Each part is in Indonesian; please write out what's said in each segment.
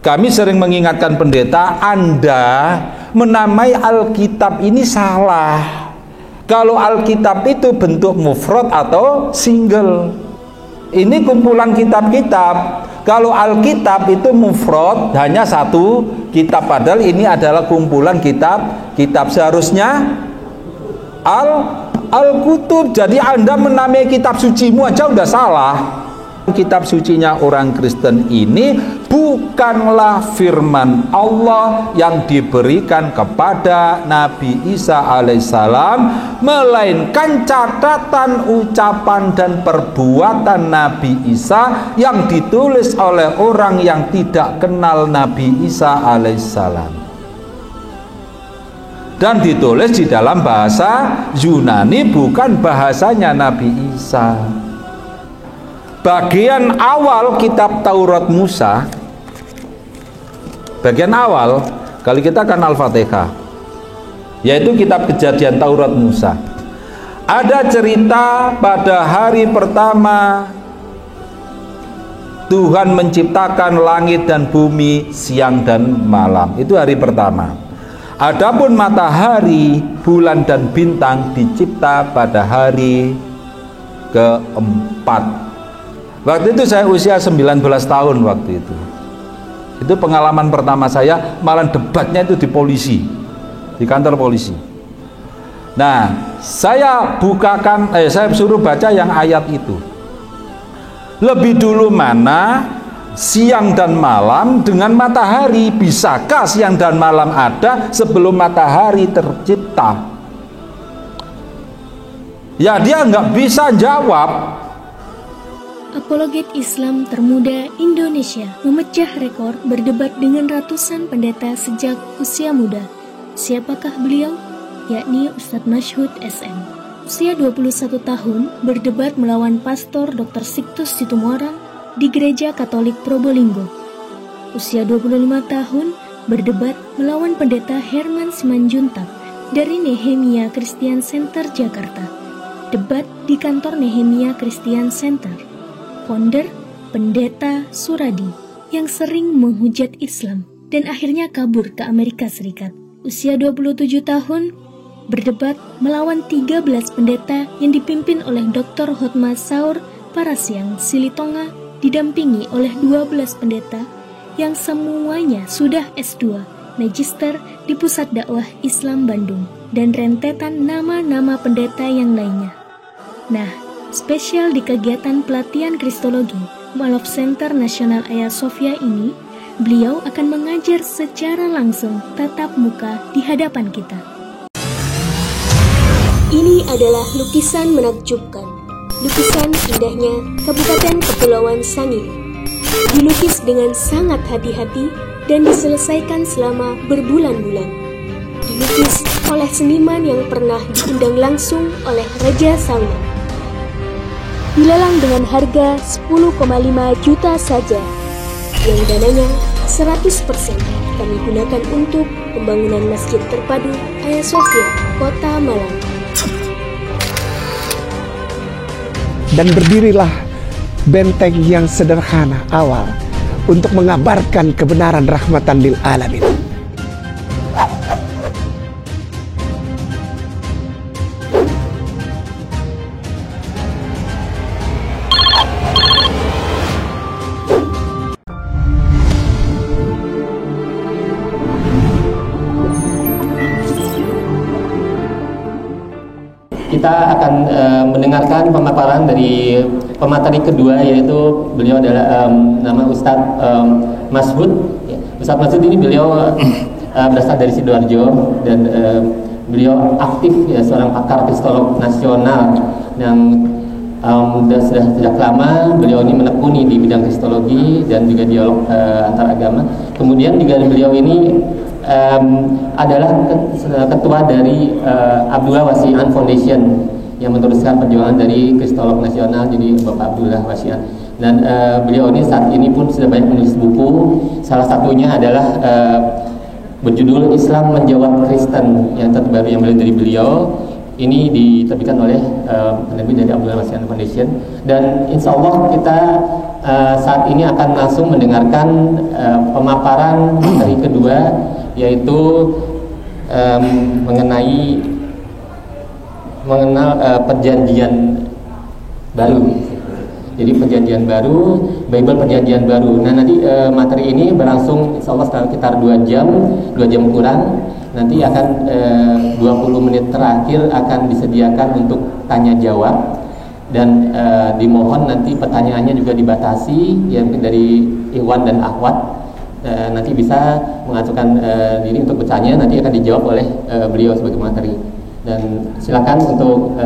Kami sering mengingatkan pendeta, Anda menamai Alkitab ini salah. Kalau Alkitab itu bentuk mufrad atau single. Ini kumpulan kitab-kitab. Kalau Alkitab itu mufrad, hanya satu kitab, padahal ini adalah kumpulan kitab-kitab. Seharusnya Al-Kutub. Jadi Anda menamai kitab sucimu aja udah salah. Kitab sucinya orang Kristen ini bukanlah firman Allah yang diberikan kepada Nabi Isa alaihissalam, melainkan catatan ucapan dan perbuatan Nabi Isa yang ditulis oleh orang yang tidak kenal Nabi Isa alaihissalam, dan ditulis di dalam bahasa Yunani, bukan bahasanya Nabi Isa. Bagian awal kitab Taurat Musa, bagian awal, kalau kita kan Al-Fatihah, yaitu kitab Kejadian Taurat Musa, ada cerita pada hari pertama Tuhan menciptakan langit dan bumi, siang dan malam. Itu hari pertama. Adapun matahari, bulan dan bintang dicipta pada hari keempat. Waktu itu saya usia 19 tahun waktu itu. Itu pengalaman pertama saya, malah debatnya itu di polisi, di kantor polisi. Nah, saya suruh baca yang ayat itu. Lebih dulu mana siang dan malam dengan matahari? Bisakah siang dan malam ada sebelum matahari tercipta? Ya, dia nggak bisa jawab. Apologet Islam termuda Indonesia memecah rekor berdebat dengan ratusan pendeta sejak usia muda. Siapakah beliau? Yakni Ustadz Masyhud SM. Usia 21 tahun berdebat melawan Pastor Dr. Siktus Situmorang di Gereja Katolik Probolinggo. Usia 25 tahun berdebat melawan Pendeta Herman Simanjuntak dari Nehemia Christian Center Jakarta. Debat di kantor Nehemia Christian Center. Founder Pendeta Suradi yang sering menghujat Islam dan akhirnya kabur ke Amerika Serikat. Usia 27 tahun berdebat melawan 13 pendeta yang dipimpin oleh Dr. Hotma Saur Parasiang Silitonga, didampingi oleh 12 pendeta yang semuanya sudah S2 Magister di Pusat Dakwah Islam Bandung, dan rentetan nama-nama pendeta yang lainnya. Nah, spesial di kegiatan pelatihan Kristologi Mualaf Center Nasional Hagia Sophia ini, beliau akan mengajar secara langsung tatap muka di hadapan kita. Ini adalah lukisan menakjubkan, lukisan indahnya Kabupaten Kepulauan Sangihe. Dilukis dengan sangat hati-hati dan diselesaikan selama berbulan-bulan. Dilukis oleh seniman yang pernah diundang langsung oleh Raja Salman. Dilelang dengan harga 10,5 juta saja, yang dananya 100% kami gunakan untuk pembangunan Masjid Terpadu Hagia Sophia, Kota Malang. Dan berdirilah benteng yang sederhana awal untuk mengabarkan kebenaran rahmatan lil alamin. Kita akan mendengarkan pemaparan dari pemateri kedua, yaitu beliau adalah nama Ustadz Masyhud. Ustadz Masyhud ini beliau berasal dari Sidoarjo dan beliau aktif ya, seorang pakar kristolog nasional yang sudah sejak lama beliau ini menekuni di bidang kristologi dan juga dialog antar agama. Kemudian juga beliau ini adalah ketua dari Abdullah Wasian Foundation yang meneruskan perjuangan dari Kristolog Nasional, jadi Bapak Abdullah Wasian. Dan beliau ini saat ini pun sudah banyak menulis buku. Salah satunya adalah berjudul Islam Menjawab Kristen, yang terbaru yang dari beliau. Ini diterbitkan oleh penerbit dari Abdullah Wasian Foundation. Dan insya Allah kita saat ini akan langsung mendengarkan pemaparan materi kedua, yaitu mengenal perjanjian baru. Jadi perjanjian baru, Bible perjanjian baru. Nah, nanti materi ini berlangsung insya Allah sekitar 2 jam kurang. Nanti akan 20 menit terakhir akan disediakan untuk tanya jawab, dan dimohon nanti pertanyaannya juga dibatasi, yang dari ikhwan dan akhwat nanti bisa mengajukan diri untuk bertanya, nanti akan dijawab oleh beliau sebagai materi. Dan silakan untuk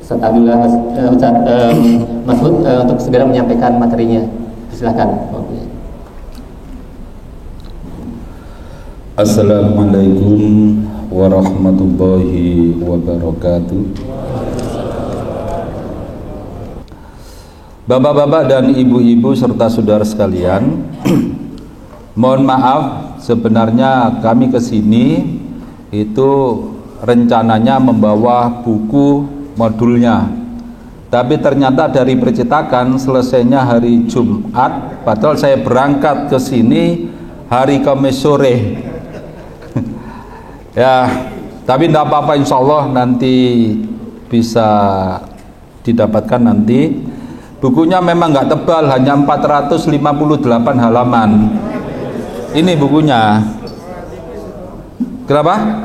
Ustaz Abdullah Ustaz Masud untuk segera menyampaikan materinya. Silakan. Assalamualaikum warahmatullahi wabarakatuh. Bapak-bapak dan ibu-ibu serta saudara sekalian, mohon maaf, sebenarnya kami kesini itu rencananya membawa buku modulnya, tapi ternyata dari percetakan selesainya hari Jumat, padahal saya berangkat ke sini hari Kamis sore. Ya, tapi tidak apa-apa, insya Allah nanti bisa didapatkan nanti. Bukunya memang nggak tebal, hanya 458 halaman. Ini bukunya. Kenapa?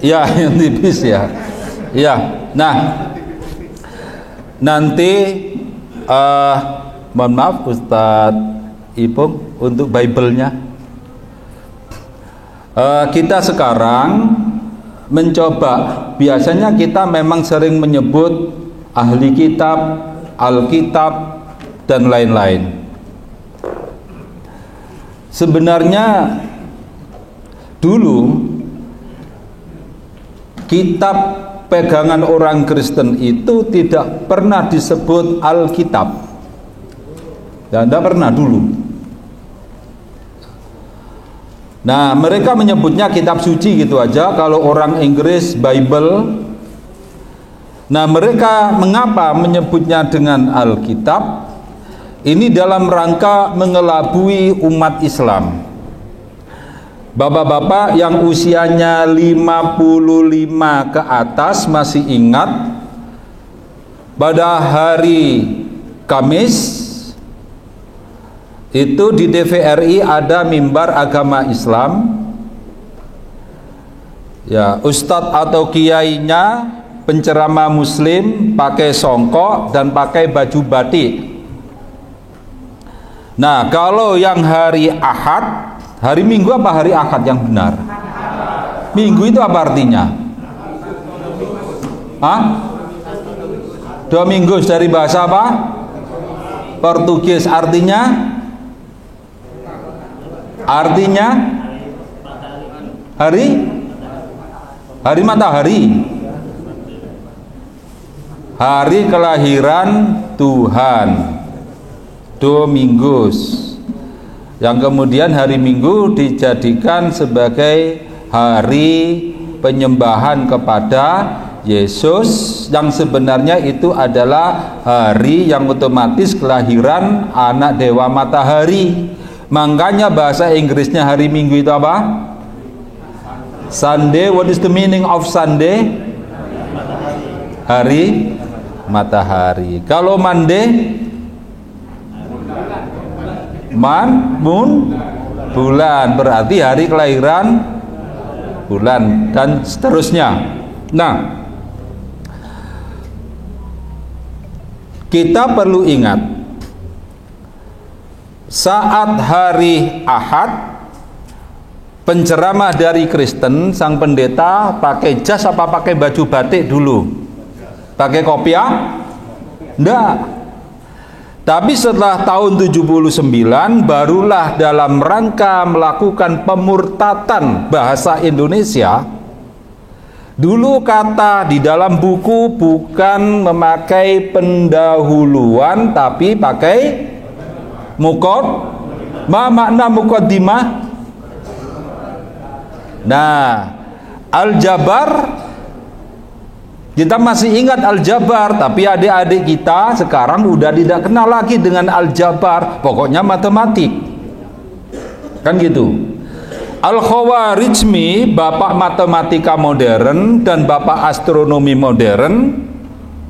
Ya, yang tipis ya. Ya, nah nanti mohon maaf Ustadz Ipung untuk Bible-nya. Kita sekarang mencoba, biasanya kita memang sering menyebut ahli kitab, alkitab, dan lain-lain. Sebenarnya dulu kitab pegangan orang Kristen itu tidak pernah disebut Alkitab, dan tidak pernah dulu. Nah, mereka menyebutnya kitab suci gitu aja. Kalau orang Inggris Bible. Nah, mereka mengapa menyebutnya dengan Alkitab? Ini dalam rangka mengelabui umat Islam. Bapak-bapak yang usianya 55 ke atas masih ingat pada hari Kamis itu di TVRI ada mimbar agama Islam. Ya, ustadz atau kiainya penceramah muslim pakai songkok dan pakai baju batik. Nah, kalau yang hari Ahad, hari Minggu apa hari Ahad yang benar? Minggu itu apa artinya? Hah? Domingos dari bahasa apa? Portugis, artinya hari matahari, hari kelahiran Tuhan, Domingos, yang kemudian hari Minggu dijadikan sebagai hari penyembahan kepada Yesus, yang sebenarnya itu adalah hari yang otomatis kelahiran anak dewa matahari. Makanya bahasa Inggrisnya hari Minggu itu apa? Sunday. What is the meaning of Sunday? Hari matahari. Kalau Monday, moon, bulan, berarti hari kelahiran bulan, dan seterusnya. Nah, kita perlu ingat, saat hari Ahad, penceramah dari Kristen, sang pendeta pakai jas apa pakai baju batik dulu? Pakai kopiah? Enggak. Tapi setelah tahun 79 barulah dalam rangka melakukan pemurtatan bahasa Indonesia. Dulu kata di dalam buku bukan memakai pendahuluan tapi pakai ma makna muqaddimah. Nah, Al-Jabar Kita masih ingat Aljabar, tapi adik-adik kita sekarang udah tidak kenal lagi dengan Aljabar, pokoknya matematik. Kan gitu. Al-Khawarizmi, bapak matematika modern dan bapak astronomi modern,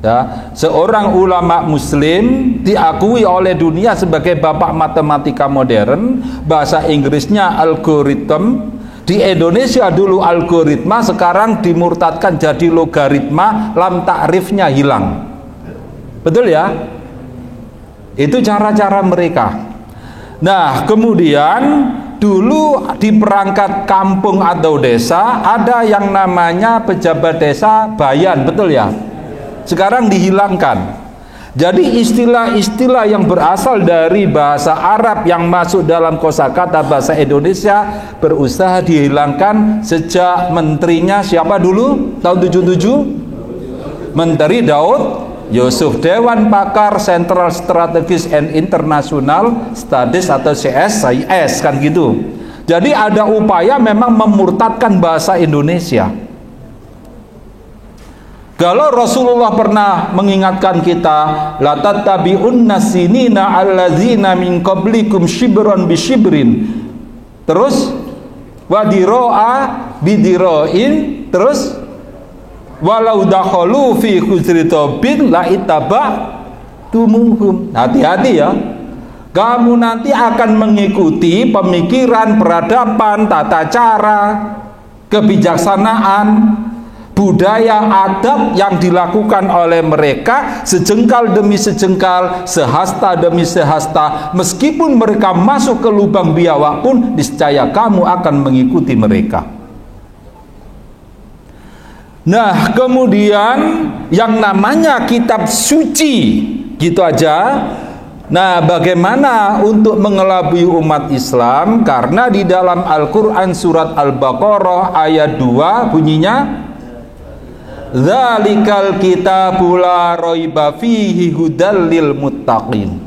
ya, seorang ulama muslim, diakui oleh dunia sebagai bapak matematika modern. Bahasa Inggrisnya algoritma. Di Indonesia dulu algoritma, sekarang dimurtadkan jadi logaritma, lam ta'rifnya hilang. Betul ya? Itu cara-cara mereka. Nah, kemudian dulu di perangkat kampung atau desa ada yang namanya pejabat desa bayan, betul ya? Sekarang dihilangkan. Jadi istilah-istilah yang berasal dari bahasa Arab yang masuk dalam kosakata bahasa Indonesia berusaha dihilangkan sejak menterinya siapa dulu? Tahun 77? Menteri Daud Yusuf, Dewan Pakar Central Strategies and International Studies atau CSIS, kan gitu. Jadi ada upaya memang memurtadkan bahasa Indonesia. Kalau Rasulullah pernah mengingatkan kita, la tattabi'unna sinina allazina min qablikum shibran bi shibrin. Terus wadiro'a bidiro'in, terus walau dakhalu fi khuzritobin la ittaba'tumuhum. Hati-hati ya. Kamu nanti akan mengikuti pemikiran, peradaban, tata cara, kebijaksanaan, budaya, adat yang dilakukan oleh mereka sejengkal demi sejengkal, sehasta demi sehasta. Meskipun mereka masuk ke lubang biawak pun, niscaya kamu akan mengikuti mereka. Nah, kemudian yang namanya kitab suci, gitu aja. Nah, bagaimana untuk mengelabui umat Islam? Karena di dalam Al-Quran surat Al-Baqarah ayat 2 bunyinya, Dzalikal kitabu la raiba fihi hudal lil muttaqin.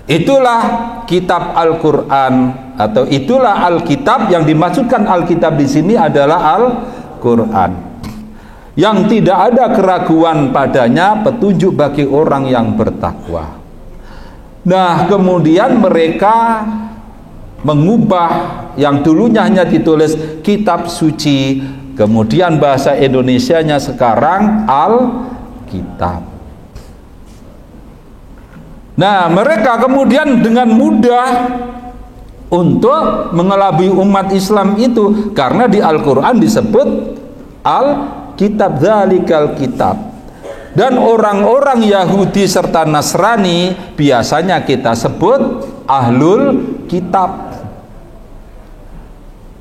Itulah kitab Al-Qur'an, atau itulah Alkitab. Yang dimaksudkan Alkitab di sini adalah Al-Qur'an, yang tidak ada keraguan padanya, petunjuk bagi orang yang bertakwa. Nah, kemudian mereka mengubah yang dulunya hanya ditulis kitab suci, kemudian bahasa Indonesianya sekarang Alkitab. Nah, mereka kemudian dengan mudah untuk mengelabui umat Islam itu, karena di Al-Quran disebut Alkitab, dzalikal kitab. Dan orang-orang Yahudi serta Nasrani biasanya kita sebut Ahlul Kitab.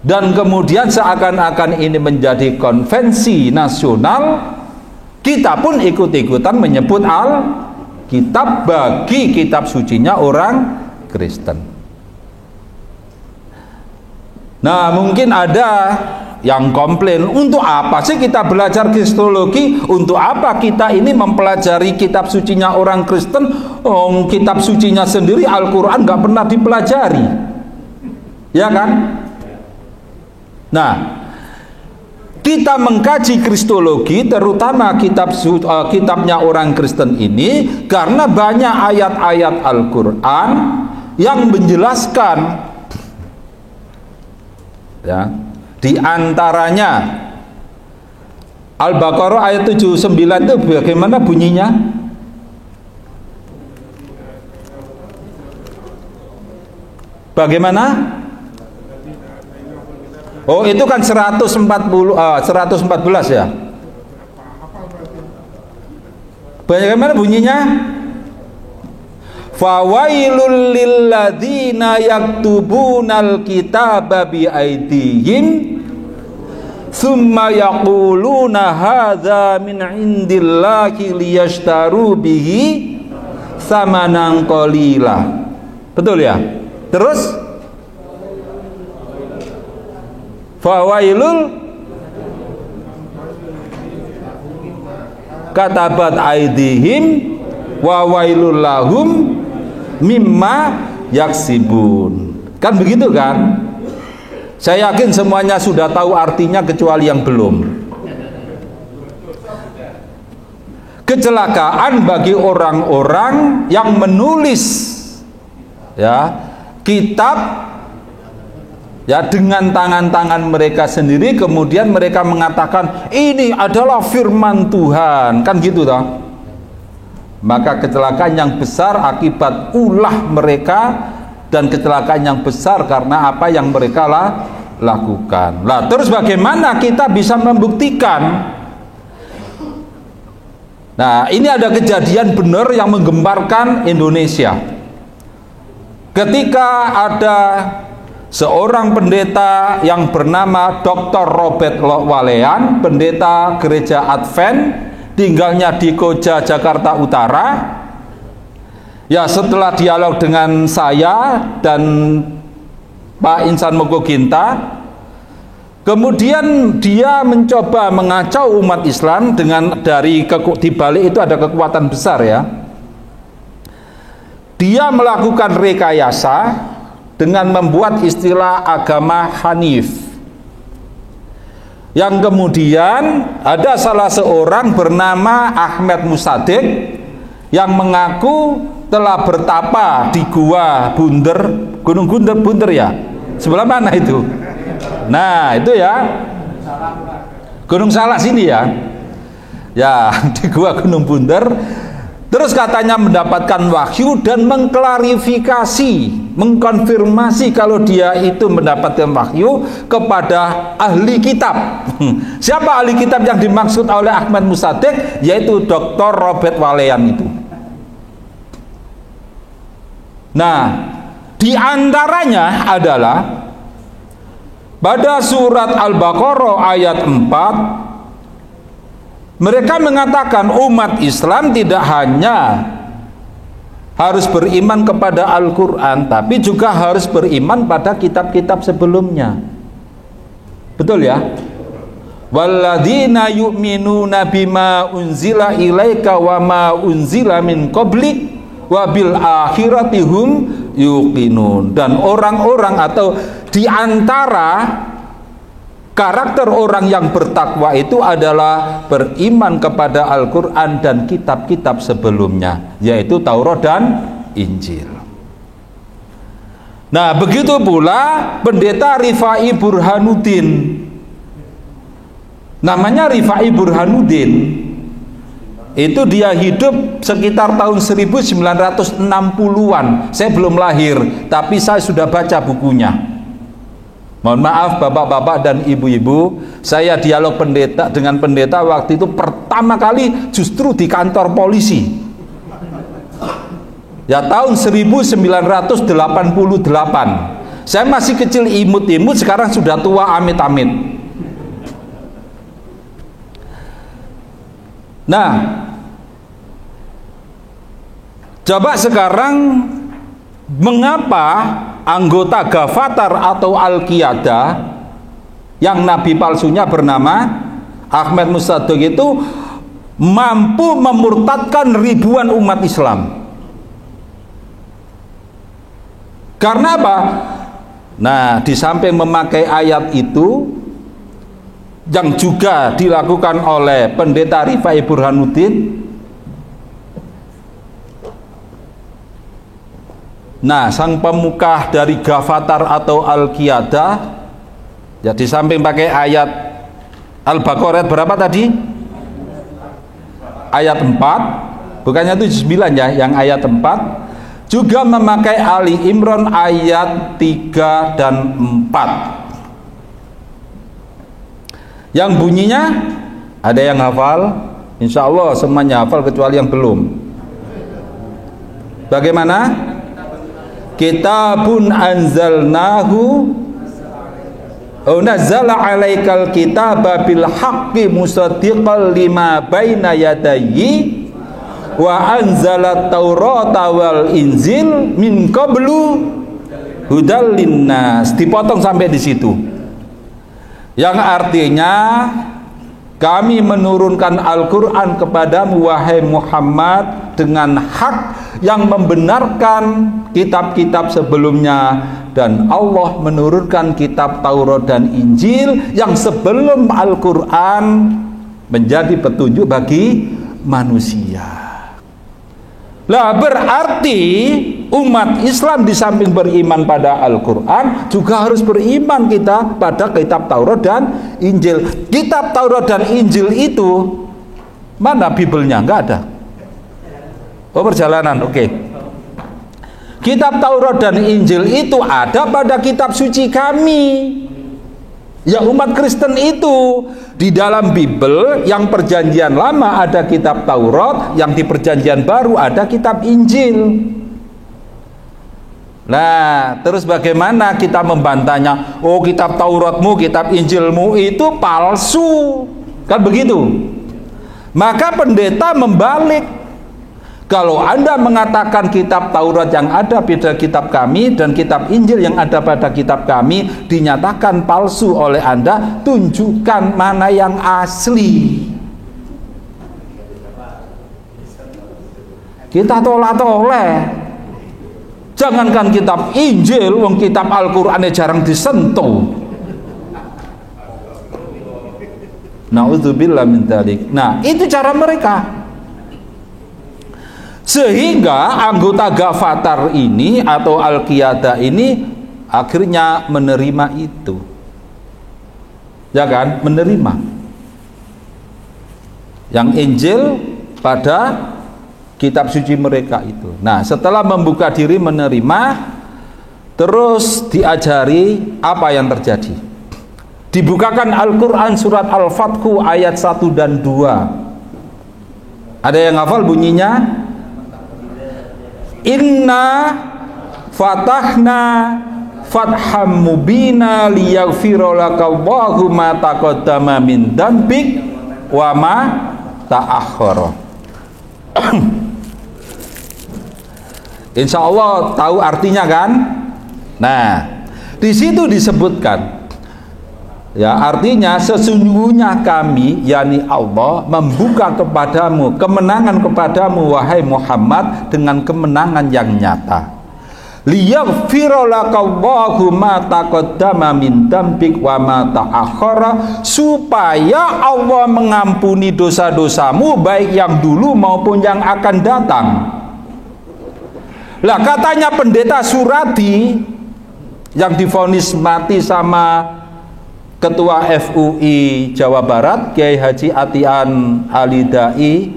Dan kemudian seakan-akan ini menjadi konvensi nasional, kita pun ikut-ikutan menyebut Alkitab bagi kitab sucinya orang Kristen. Nah, mungkin ada yang komplain, untuk apa sih kita belajar kristologi? Untuk apa kita ini mempelajari kitab sucinya orang Kristen? Oh, kitab sucinya sendiri Al-Quran nggak pernah dipelajari, ya kan? Nah, kita mengkaji kristologi, terutama kitabnya orang Kristen ini, karena banyak ayat-ayat Al-Quran yang menjelaskan, ya, di antaranya Al-Baqarah ayat 79 itu bagaimana bunyinya? Bagaimana? Oh, itu kan 114 ya. Bagaimana bunyinya? Fawailul lilladzina yaktubunal kitaba bi aydihim thumma yaquluna hadza min indillahi liyashtaru bihi samanan qalila. Betul ya? Terus fawailul katabat aydihim wa wailul lahum mimma yaksibun. Kan begitu kan? Saya yakin semuanya sudah tahu artinya kecuali yang belum. kecelakaan bagi orang-orang yang menulis ya kitab ya dengan tangan-tangan mereka sendiri, kemudian mereka mengatakan ini adalah firman Tuhan, kan gitu toh. Maka kecelakaan yang besar akibat ulah mereka, dan kecelakaan yang besar karena apa yang mereka lakukan. Lah terus bagaimana kita bisa membuktikan? Nah, ini ada kejadian benar yang menggemparkan Indonesia. Ketika ada seorang pendeta yang bernama Dr. Robert Walean, pendeta gereja Advent, tinggalnya di Koja, Jakarta Utara. Ya, setelah dialog dengan saya dan Pak Insan Mogoginta, kemudian dia mencoba mengacau umat Islam dengan di balik itu ada kekuatan besar ya. Dia melakukan rekayasa dengan membuat istilah agama Hanif. Yang kemudian ada salah seorang bernama Ahmad Musadik yang mengaku telah bertapa di Gua Bunder, Gunung Bunder ya. Sebelah mana itu? Nah, itu ya. Gunung Salak sini ya. Ya, di Gua Gunung Bunder. Terus katanya mendapatkan wahyu dan mengklarifikasi, mengkonfirmasi kalau dia itu mendapatkan wahyu kepada ahli kitab. Siapa ahli kitab yang dimaksud oleh Ahmad Musadik? Yaitu Dr. Robert Walean itu. Nah, di antaranya adalah pada surat Al-Baqarah ayat 4, mereka mengatakan umat Islam tidak hanya harus beriman kepada Al-Quran, tapi juga harus beriman pada kitab-kitab sebelumnya. Betul ya? Walladzina yu'minuna bima unzila ilaika wa ma unzila min qablik wabil akhirati hum yuqinun. Dan orang-orang atau diantara karakter orang yang bertakwa itu adalah beriman kepada Al-Quran dan kitab-kitab sebelumnya, yaitu Taurat dan Injil. Nah, begitu pula pendeta Rifai Burhanuddin. Namanya Rifai Burhanuddin. Itu dia hidup sekitar tahun 1960-an. Saya belum lahir, tapi saya sudah baca bukunya. Mohon maaf bapak-bapak dan ibu-ibu, saya dialog dengan pendeta waktu itu pertama kali justru di kantor polisi. Ya, tahun 1988. Saya masih kecil imut-imut, sekarang sudah tua amit-amit. Nah, coba sekarang mengapa anggota Gavatar atau Al-Qiyadah yang nabi palsunya bernama Ahmad Musadik itu mampu memurtadkan ribuan umat Islam? Karena apa? Nah, di samping memakai ayat itu yang juga dilakukan oleh pendeta Rifai Burhanuddin, nah, sang pemuka dari Gavatar atau Al-Qiyadah, ya, di samping pakai ayat Al-Baqarah berapa tadi? Ayat 4, bukannya itu 9 ya, yang ayat 4, juga memakai Ali Imran ayat 3 dan 4. Yang bunyinya, ada yang hafal? Insya Allah semuanya hafal kecuali yang belum. Bagaimana? Kitabun anzalnahu nazzala alaikal kitaba bil haqqi musaddiqal lima baina yadayhi wa anzalat taurata wal injil min qablu hudal linnas. Dipotong sampai di situ. Yang artinya kami menurunkan Al-Quran kepadamu wahai Muhammad dengan hak yang membenarkan kitab-kitab sebelumnya, dan Allah menurunkan kitab Taurat dan Injil yang sebelum Al-Quran menjadi petunjuk bagi manusia. Lah berarti umat Islam di samping beriman pada Al-Quran juga harus beriman kita pada kitab Taurat dan Injil. Kitab Taurat dan Injil itu mana Bibelnya? Enggak ada. Oh, perjalanan, oke. Kitab Taurat dan Injil itu ada pada kitab suci kami. Ya, umat Kristen itu di dalam Bible yang perjanjian lama ada kitab Taurat, yang di perjanjian baru ada kitab Injil. Nah, terus bagaimana kita membantahnya? Oh, kitab Tauratmu, kitab Injilmu itu palsu. Kan begitu? Maka pendeta membalik. Kalau Anda mengatakan kitab Taurat yang ada pada kitab kami dan kitab Injil yang ada pada kitab kami dinyatakan palsu oleh Anda, tunjukkan mana yang asli. Kita tolak-toleh. Jangankan kitab Injil, wong kitab Al-Qur'annya jarang disentuh. Na'udzubillah min dzalik. Nah, itu cara mereka. Sehingga anggota Gavatar ini atau Al-Qiyadah ini akhirnya menerima itu. Ya kan? Menerima yang Injil pada kitab suci mereka itu. Nah, setelah membuka diri menerima, terus diajari apa yang terjadi. Dibukakan Al-Quran surat Al-Fathu ayat 1 dan 2. Ada yang hafal bunyinya? Inna fatahna fatham mubina liyaghfira lakallahu ma taqaddama min dzambik wa ma ta'akhkhara. Insya Allah tahu artinya kan? Nah, di situ disebutkan, ya, artinya sesungguhnya kami, yakni Allah, membuka kepadamu kemenangan kepadamu wahai Muhammad dengan kemenangan yang nyata. Liyaghfira lakallahu ma taqaddama min dzambik wa ma ta'akhkhara, supaya Allah mengampuni dosa-dosamu baik yang dulu maupun yang akan datang. Lah, katanya pendeta Suradi yang divonis mati sama Ketua FUI Jawa Barat, Kiai Haji Atian Alidai,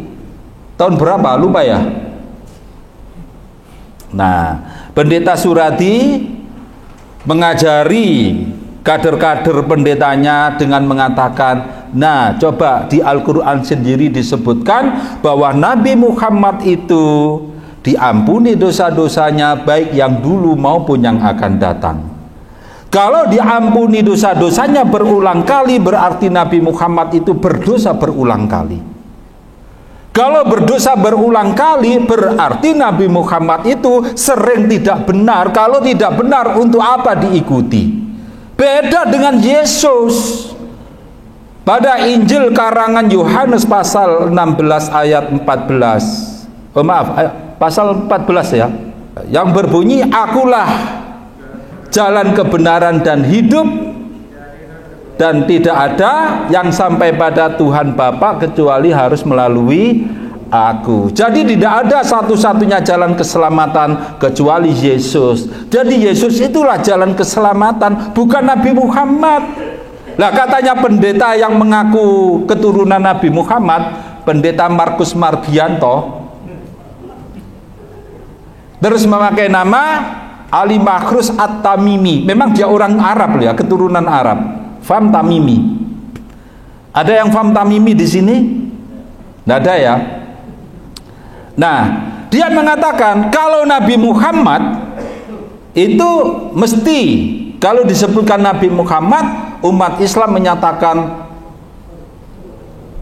tahun berapa? Lupa ya. Nah, pendeta Suradi mengajari kader-kader pendetanya dengan mengatakan, nah, coba di Al-Quran sendiri disebutkan bahwa Nabi Muhammad itu diampuni dosa-dosanya baik yang dulu maupun yang akan datang. Kalau diampuni dosa-dosanya berulang kali, berarti Nabi Muhammad itu berdosa berulang kali. Kalau berdosa berulang kali, berarti Nabi Muhammad itu sering tidak benar. Kalau tidak benar, untuk apa diikuti? Beda dengan Yesus. Pada Injil karangan Yohanes pasal 16 ayat 14. Oh maaf, pasal 14 ya. Yang berbunyi, akulah jalan kebenaran dan hidup, dan tidak ada yang sampai pada Tuhan Bapa kecuali harus melalui aku. Jadi tidak ada satu-satunya jalan keselamatan kecuali Yesus. Jadi Yesus itulah jalan keselamatan, bukan Nabi Muhammad. Lah, katanya pendeta yang mengaku keturunan Nabi Muhammad, pendeta Markus Margianto, terus memakai nama Ali Makhrus At-Tamimi. Memang dia orang Arab ya, keturunan Arab. Fam Tamimi. Ada yang Fam Tamimi di sini? Tidak ada ya. Nah, dia mengatakan kalau Nabi Muhammad itu mesti, kalau disebutkan Nabi Muhammad, umat Islam menyatakan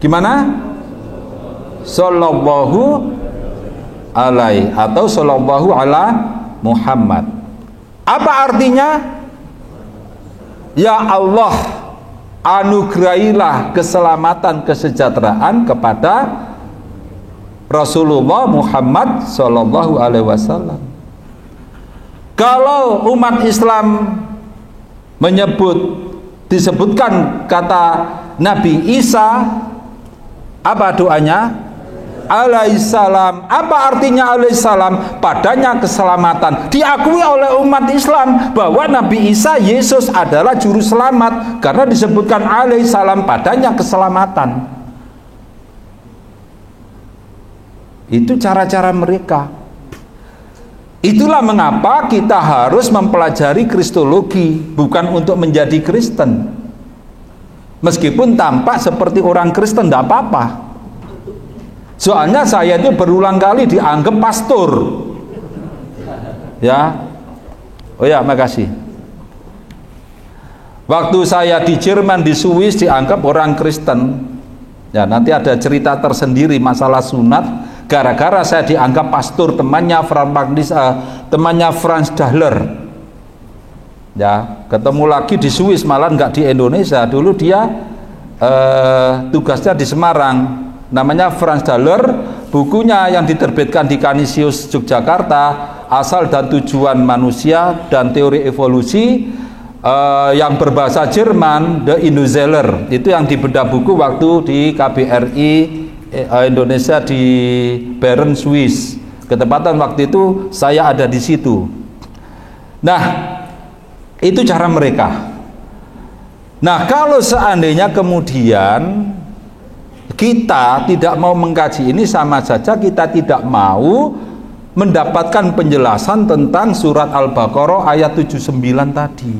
gimana? Sallallahu alaihi atau sallallahu ala Muhammad. Apa artinya? Ya Allah, anugerahilah keselamatan kesejahteraan kepada Rasulullah Muhammad Sallallahu Alaihi Wasallam. Kalau umat Islam disebutkan kata Nabi Isa, apa doanya? alaihissalam. Apa artinya alaihissalam? Padanya keselamatan. Diakui oleh umat Islam bahwa Nabi Isa Yesus adalah juru selamat karena disebutkan alaihissalam, padanya keselamatan. Itu cara-cara mereka. Itulah mengapa kita harus mempelajari Kristologi, bukan untuk menjadi Kristen. Meskipun tampak seperti orang Kristen, tidak apa-apa. Soalnya saya itu berulang kali dianggap pastor. Ya. Oh ya, makasih. Waktu saya di Jerman, di Swiss, dianggap orang Kristen. Ya, nanti ada cerita tersendiri masalah sunat. Gara-gara saya dianggap pastor, temannya Franz Dahler. Ya, ketemu lagi di Swiss, malah nggak di Indonesia. Dulu dia tugasnya di Semarang. Namanya Franz Dahler. Bukunya yang diterbitkan di Canisius Yogyakarta, Asal dan Tujuan Manusia dan Teori Evolusi, yang berbahasa Jerman, The Indozeller. Itu yang dibedah buku waktu di KBRI Indonesia di Bern, Swiss. Ketepatan waktu itu saya ada di situ. Nah, itu cara mereka. Nah, kalau seandainya kemudian kita tidak mau mengkaji ini, sama saja kita tidak mau mendapatkan penjelasan tentang surat Al-Baqarah ayat 79 tadi.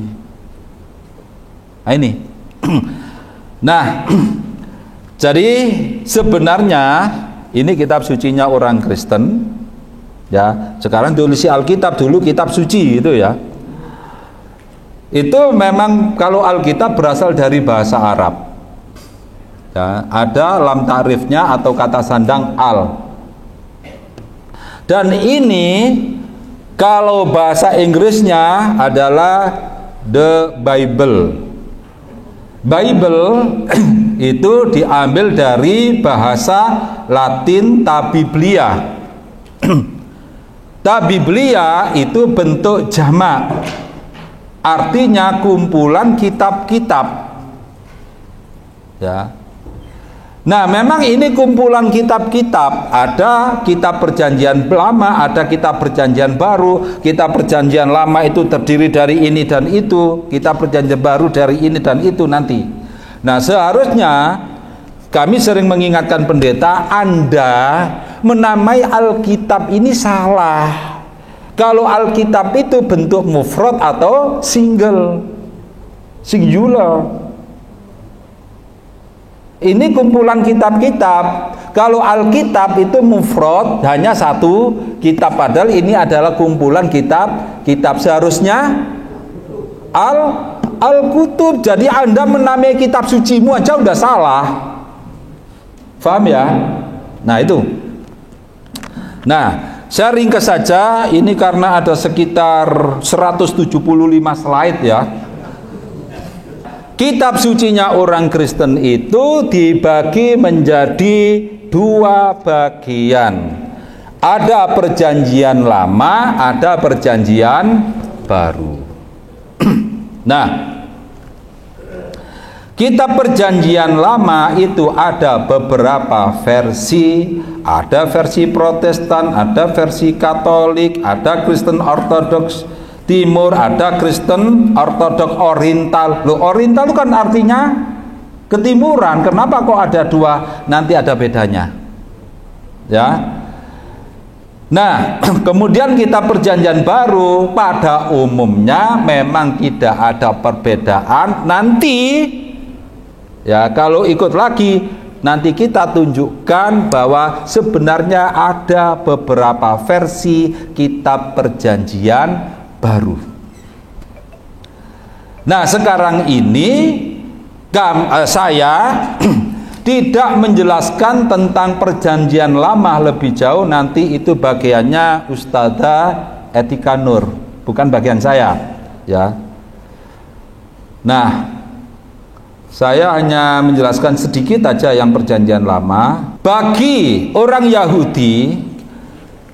Nah, ini. Nah, jadi sebenarnya ini kitab sucinya orang Kristen. Ya, sekarang tulis Alkitab, dulu kitab suci itu ya. Itu memang kalau Alkitab berasal dari bahasa Arab. Ya, ada lam ta'rifnya atau kata sandang al. Dan ini kalau bahasa Inggrisnya adalah the Bible. Bible itu diambil dari bahasa Latin tabiblia. Tabiblia itu bentuk jamak, artinya kumpulan kitab-kitab. Ya. Nah, memang ini kumpulan kitab-kitab. Ada kitab perjanjian lama, ada kitab perjanjian baru. Kitab perjanjian lama itu terdiri dari ini dan itu, kitab perjanjian baru dari ini dan itu nanti. Nah, seharusnya kami sering mengingatkan pendeta, Anda menamai Alkitab ini salah. Kalau Alkitab itu bentuk mufrad atau singular. Ini kumpulan kitab-kitab. Kalau Alkitab itu mufrad, hanya satu kitab, padahal ini adalah kumpulan kitab-kitab. Seharusnya Al-Kutub. Jadi Anda menamai kitab sucimu aja udah salah. Paham ya? Nah, itu. Nah, saya ringkas saja ini karena ada sekitar 175 slide ya. Kitab sucinya orang Kristen itu dibagi menjadi dua bagian. Ada perjanjian lama, ada perjanjian baru. Nah, kitab perjanjian lama itu ada beberapa versi. Ada versi Protestan, ada versi Katolik, ada Kristen Ortodoks Timur, ada Kristen Ortodok Oriental. Loh, Oriental itu kan artinya ketimuran. Kenapa kok ada dua? Nanti ada bedanya. Ya. Nah, kemudian kitab perjanjian baru pada umumnya memang tidak ada perbedaan. Nanti ya, kalau ikut lagi nanti kita tunjukkan bahwa sebenarnya ada beberapa versi kitab perjanjian baru. Nah, sekarang ini saya tidak menjelaskan tentang perjanjian lama lebih jauh. Nanti itu bagiannya Ustadzah Etika Nur, bukan bagian saya ya. Nah, saya hanya menjelaskan sedikit aja yang perjanjian lama. Bagi orang Yahudi,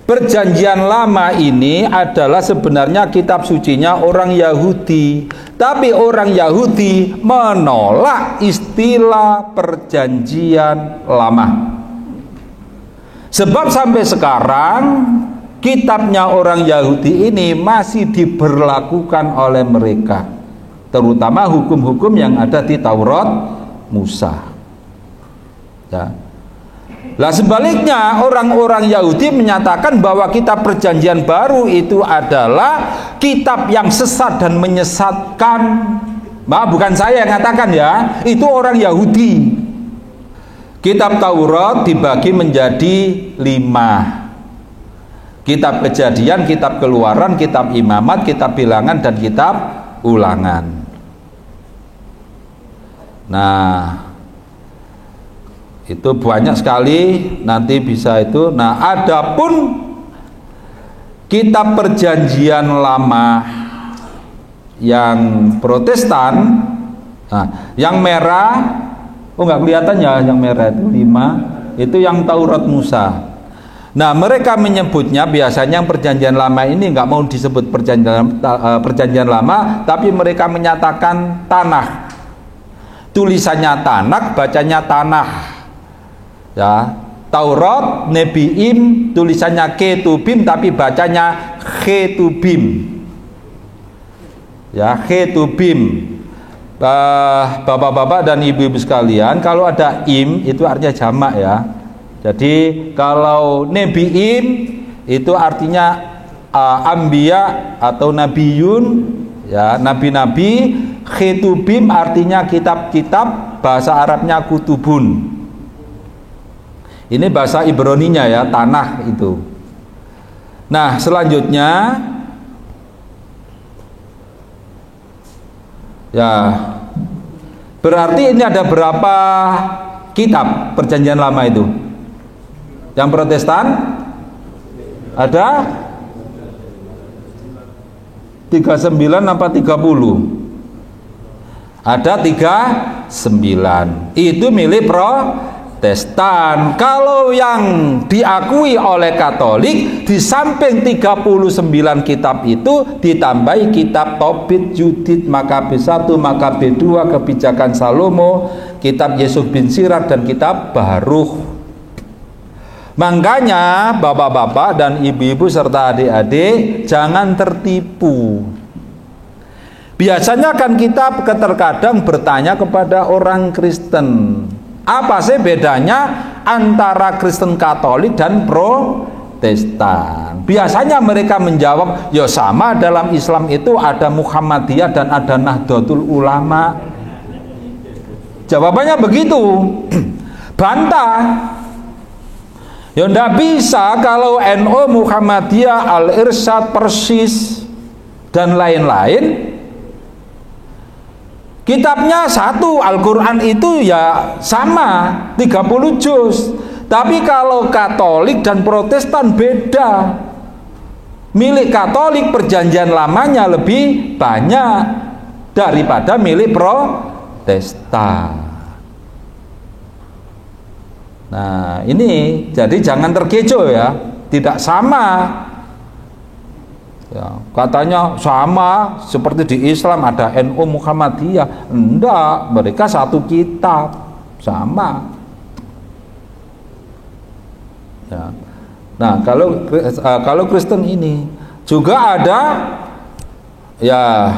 perjanjian lama ini adalah sebenarnya kitab sucinya orang Yahudi. Tapi orang Yahudi menolak istilah perjanjian lama. Sebab sampai sekarang kitabnya orang Yahudi ini masih diberlakukan oleh mereka, terutama hukum-hukum yang ada di Taurat Musa. Ya. Lah sebaliknya orang-orang Yahudi menyatakan bahwa kitab perjanjian baru itu adalah kitab yang sesat dan menyesatkan. Bukan saya yang katakan ya, itu orang Yahudi. Kitab Taurat dibagi menjadi 5. Kitab Kejadian, kitab Keluaran, kitab Imamat, kitab Bilangan, dan kitab Ulangan. Nah, itu banyak sekali, nanti bisa itu. Nah, adapun kitab Perjanjian Lama yang Protestan, nah, yang merah, nggak kelihatan ya, yang merah itu 5, itu yang Taurat Musa. Nah, mereka menyebutnya biasanya Perjanjian Lama ini nggak mau disebut Perjanjian Lama, tapi mereka menyatakan Tanakh. Tulisannya Tanakh, bacanya Tanakh. Ya, Taurat, Nebiim, tulisannya Ketubim, tapi bacanya Ketubim. Ya, Ketubim. Bapak-bapak dan ibu-ibu sekalian, kalau ada im itu artinya jamak ya. Jadi kalau Nebiim itu artinya Ambiya atau Nabiyun, ya, nabi-nabi. Ketubim artinya kitab-kitab, bahasa Arabnya kutubun. Ini bahasa Ibraninya ya, Tanakh itu. Nah, selanjutnya ya, berarti ini ada berapa kitab Perjanjian Lama itu? Yang Protestan ada 39 apa 30? Ada 39. Itu milik Protestan. Kalau yang diakui oleh Katolik, di samping 39 kitab itu ditambahi kitab Tobit, Judit, Makabe 1, Makabe 2, Kebijakan Salomo, kitab Yesuf bin Sirak, dan kitab Baruch. Makanya bapak-bapak dan ibu-ibu serta adik-adik jangan tertipu. Biasanya kan kita terkadang bertanya kepada orang Kristen, apa sih bedanya antara Kristen Katolik dan Protestan? Biasanya mereka menjawab, ya sama, dalam Islam itu ada Muhammadiyah dan ada Nahdlatul Ulama. Jawabannya begitu. Bantah. Ya ndak bisa kalau NU, Muhammadiyah, Al-Irsyad, Persis, dan lain-lain. Kitabnya satu, Al-Quran itu ya sama, 30 juz. Tapi kalau Katolik dan Protestan beda. Milik Katolik Perjanjian Lamanya lebih banyak daripada milik Protestan. Nah, ini jadi jangan terkecoh ya, tidak sama. Ya, katanya sama seperti di Islam ada NU, Muhammadiyah. Enggak, mereka satu kitab, sama. Ya. Nah, kalau Kristen ini juga ada ya,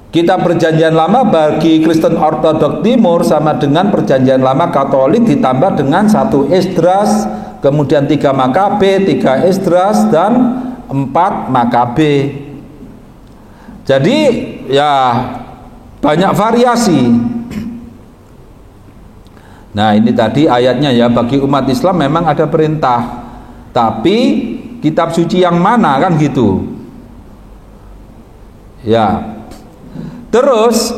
kitab Perjanjian Lama bagi Kristen Ortodok Timur sama dengan Perjanjian Lama Katolik ditambah dengan 1 Esdras, kemudian 3 Makabe, 3 Esdras, dan 4 Makabe. Jadi ya banyak variasi. Nah, ini tadi ayatnya ya, bagi umat Islam memang ada perintah, tapi kitab suci yang mana kan gitu ya. Terus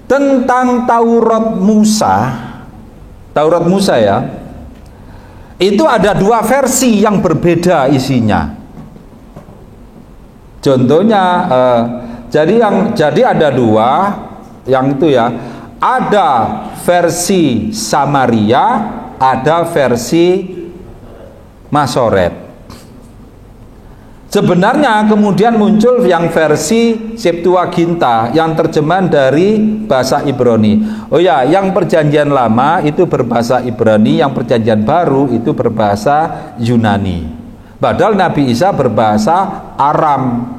tentang Taurat Musa ya, itu ada 2 versi yang berbeda isinya. Contohnya jadi ada 2 yang itu ya, ada versi Samaria, ada versi Masoret. Sebenarnya kemudian muncul yang versi Septuaginta yang terjemahan dari bahasa Ibrani. Oh ya, yang perjanjian lama itu berbahasa Ibrani, yang perjanjian baru itu berbahasa Yunani. Padahal Nabi Isa berbahasa Aram.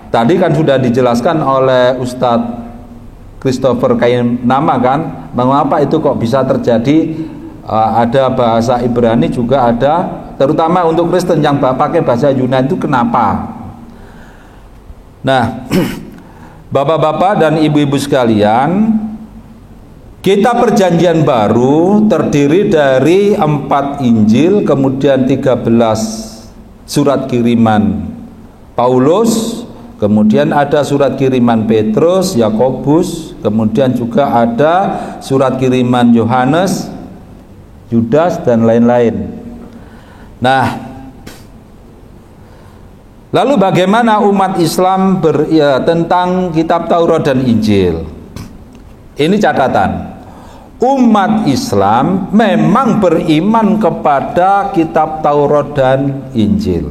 Tadi kan sudah dijelaskan oleh Ustadz Christopher Kainama kan, mengapa itu kok bisa terjadi, ada bahasa Ibrani juga ada, terutama untuk Kristen yang pakai bahasa Yunani itu kenapa? Nah, bapak-bapak dan ibu-ibu sekalian, kitab perjanjian baru terdiri dari 4 Injil, kemudian 13 surat kiriman Paulus, kemudian ada surat kiriman Petrus, Yakobus, kemudian juga ada surat kiriman Yohanes, Yudas, dan lain-lain. Nah, lalu bagaimana umat Islam tentang kitab Taurat dan Injil? Ini catatan. Umat Islam memang beriman kepada kitab Taurat dan Injil.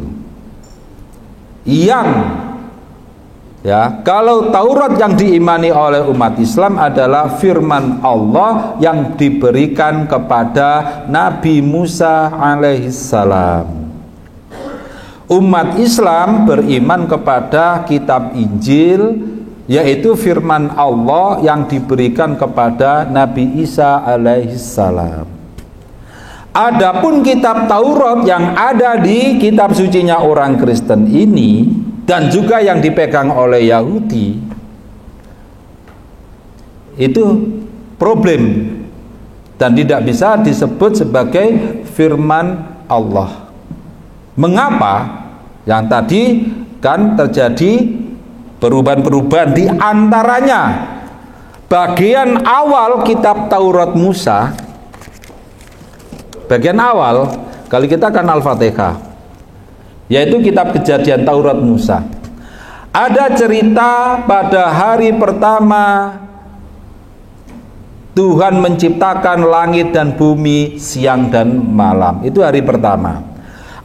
Kalau Taurat yang diimani oleh umat Islam adalah firman Allah yang diberikan kepada Nabi Musa alaihissalam. Umat Islam beriman kepada kitab Injil, yaitu firman Allah yang diberikan kepada Nabi Isa alaihissalam. Adapun kitab Taurat yang ada di kitab sucinya orang Kristen ini dan juga yang dipegang oleh Yahudi, itu problem dan tidak bisa disebut sebagai firman Allah. Mengapa? Yang tadi kan terjadi perubahan-perubahan, di antaranya bagian awal kitab Taurat Musa, bagian awal, kalau kita kan Al-Fatihah, yaitu kitab Kejadian Taurat Musa. Ada cerita pada hari pertama Tuhan menciptakan langit dan bumi, siang dan malam. Itu hari pertama.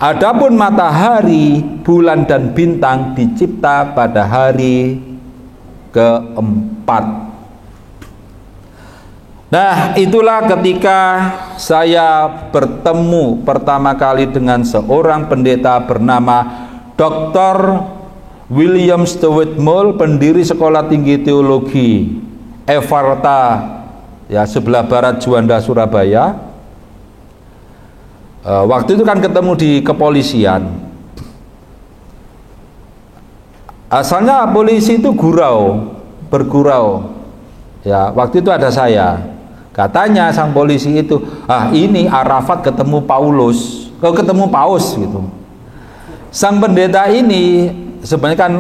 Adapun matahari, bulan dan bintang dicipta pada hari keempat. Nah, itulah ketika saya bertemu pertama kali dengan seorang pendeta bernama Dr. William Stewart Moll, pendiri Sekolah Tinggi Teologi Evarta, ya, sebelah barat Juanda, Surabaya. Waktu itu kan ketemu di kepolisian. Asalnya polisi itu bergurau. Ya, waktu itu ada saya. Katanya sang polisi itu, ini Arafat ketemu Paulus, ketemu Paus gitu. Sang pendeta ini sebenarnya kan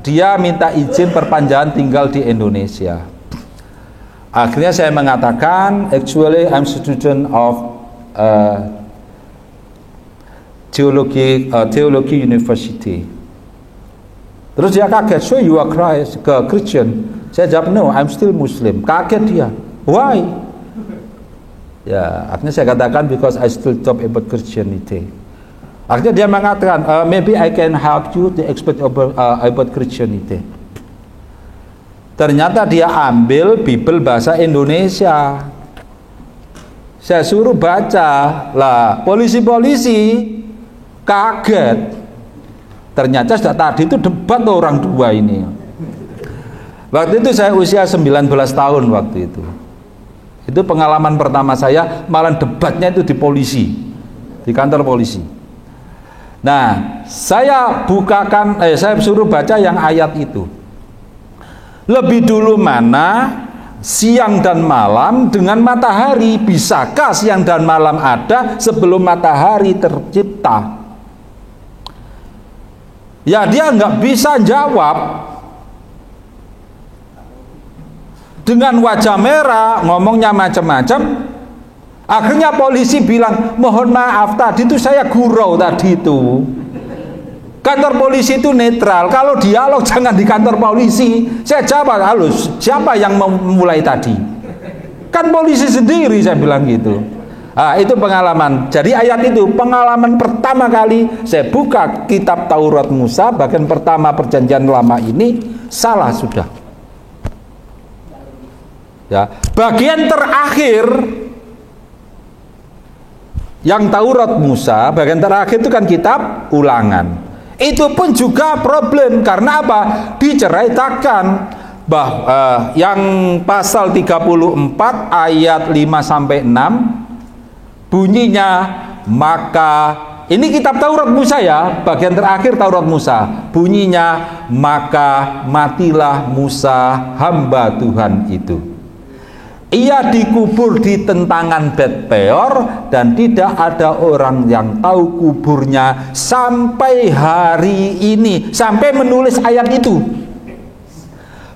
dia minta izin perpanjangan tinggal di Indonesia. Akhirnya saya mengatakan, actually I'm student of Theology University. Terus dia kaget, so you are Christian? Saya jawab, no, I'm still Muslim. Kaget dia, why? Ya, akhirnya saya katakan, because I still talk about Christianity. Akhirnya dia mengatakan, maybe I can help you to explain about Christianity. Ternyata dia ambil Bible bahasa Indonesia. Saya suruh baca, lah polisi-polisi kaget. Ternyata sudah tadi itu debat orang dua ini. Waktu itu saya usia 19 tahun waktu itu. Itu pengalaman pertama saya, malah debatnya itu di polisi, di kantor polisi. Nah, saya saya suruh baca yang ayat itu. Lebih dulu mana siang dan malam dengan matahari? Bisakah siang dan malam ada sebelum matahari tercipta? Ya, dia nggak bisa jawab. Dengan wajah merah, ngomongnya macam-macam. Akhirnya polisi bilang, mohon maaf, tadi itu saya gurau tadi itu. Kantor polisi itu netral. Kalau dialog jangan di kantor polisi. Saya jawab, halus, siapa yang memulai tadi? Kan polisi sendiri, saya bilang gitu. Itu pengalaman. Jadi ayat itu pengalaman pertama kali saya buka kitab Taurat Musa bagian pertama perjanjian lama ini salah sudah. Ya, bagian terakhir yang Taurat Musa bagian terakhir itu kan kitab Ulangan. Itu pun juga problem karena apa? Diceritakan bahwa yang pasal 34 ayat 5 sampai 6 bunyinya, maka ini kitab Taurat Musa ya, bagian terakhir Taurat Musa. Bunyinya, maka matilah Musa hamba Tuhan itu. Ia dikubur di tentangan Bet Peor dan tidak ada orang yang tahu kuburnya sampai hari ini, sampai menulis ayat itu.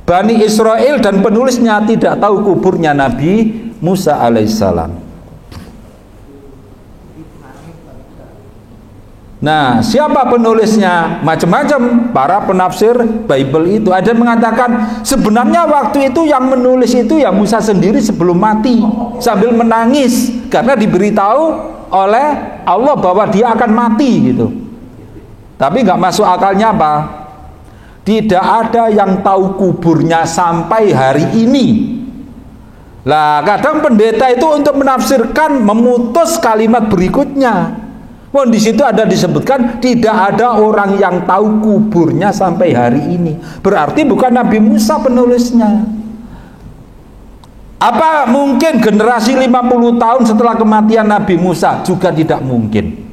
Bani Israel dan penulisnya tidak tahu kuburnya Nabi Musa alaihissalam. Nah, siapa penulisnya? Macam-macam para penafsir Bible itu. Ada yang mengatakan sebenarnya waktu itu yang menulis itu ya Musa sendiri sebelum mati, sambil menangis karena diberitahu oleh Allah bahwa dia akan mati gitu. Tapi nggak masuk akalnya apa? Tidak ada yang tahu kuburnya sampai hari ini. Lah, kadang pendeta itu untuk menafsirkan memutus kalimat berikutnya. Pun di situ ada disebutkan tidak ada orang yang tahu kuburnya sampai hari ini. Berarti bukan Nabi Musa penulisnya. Apa mungkin generasi 50 tahun setelah kematian Nabi Musa? Juga tidak mungkin.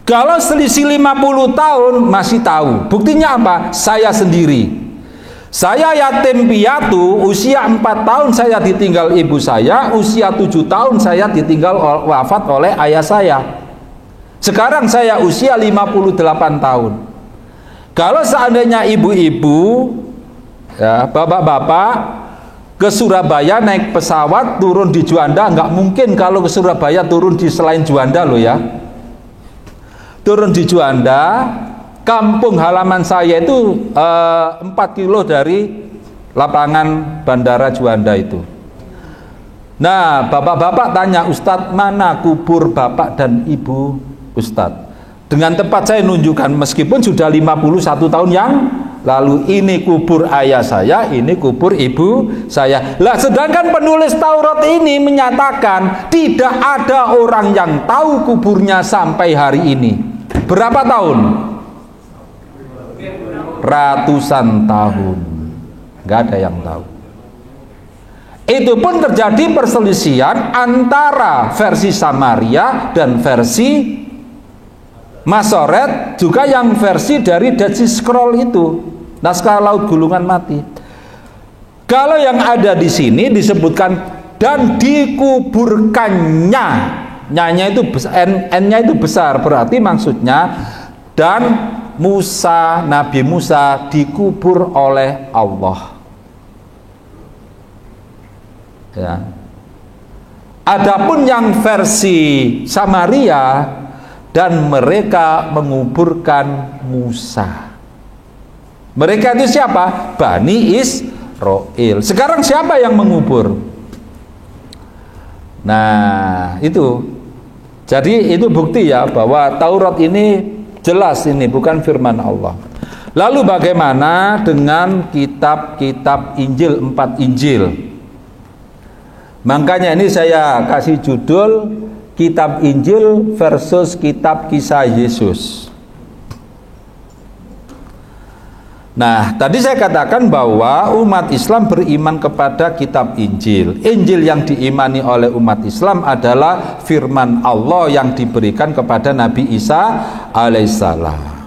Kalau selisih 50 tahun masih tahu. Buktinya apa? Saya sendiri. Saya yatim piatu, usia 4 tahun saya ditinggal ibu saya, usia 7 tahun saya ditinggal wafat oleh ayah saya. Sekarang saya usia 58 tahun. Kalau seandainya ibu-ibu, ya, bapak-bapak ke Surabaya naik pesawat turun di Juanda, nggak mungkin kalau ke Surabaya turun di selain Juanda loh ya. Turun di Juanda, kampung halaman saya itu 4 kilo dari lapangan bandara Juanda itu. Nah, bapak-bapak tanya, Ustadz, mana kubur bapak dan ibu Ustadz? Dengan tepat saya nunjukkan, meskipun sudah 51 tahun yang lalu, ini kubur ayah saya, ini kubur ibu saya. Lah, sedangkan penulis Taurat ini menyatakan tidak ada orang yang tahu kuburnya sampai hari ini. Berapa tahun? Ratusan tahun. Nggak ada yang tahu. Itu pun terjadi perselisihan antara versi Samaria dan versi Masoret, juga yang versi dari Dead Sea Scroll itu, naskah Laut Gulungan Mati. Kalau yang ada di sini disebutkan dan dikuburkannya, nya-nya itu n-nya itu besar, berarti maksudnya dan Musa, Nabi Musa dikubur oleh Allah. Ya. Adapun yang versi Samaria, dan mereka menguburkan Musa. Mereka itu siapa? Bani Israel. Sekarang siapa yang mengubur? Nah, itu. Jadi itu bukti ya bahwa Taurat ini jelas ini bukan firman Allah. Lalu bagaimana dengan kitab-kitab Injil, 4 Injil? Makanya ini saya kasih judul Kitab Injil versus Kitab Kisah Yesus. Nah, tadi saya katakan bahwa umat Islam beriman kepada kitab Injil. Injil yang diimani oleh umat Islam adalah firman Allah yang diberikan kepada Nabi Isa alaihissalam.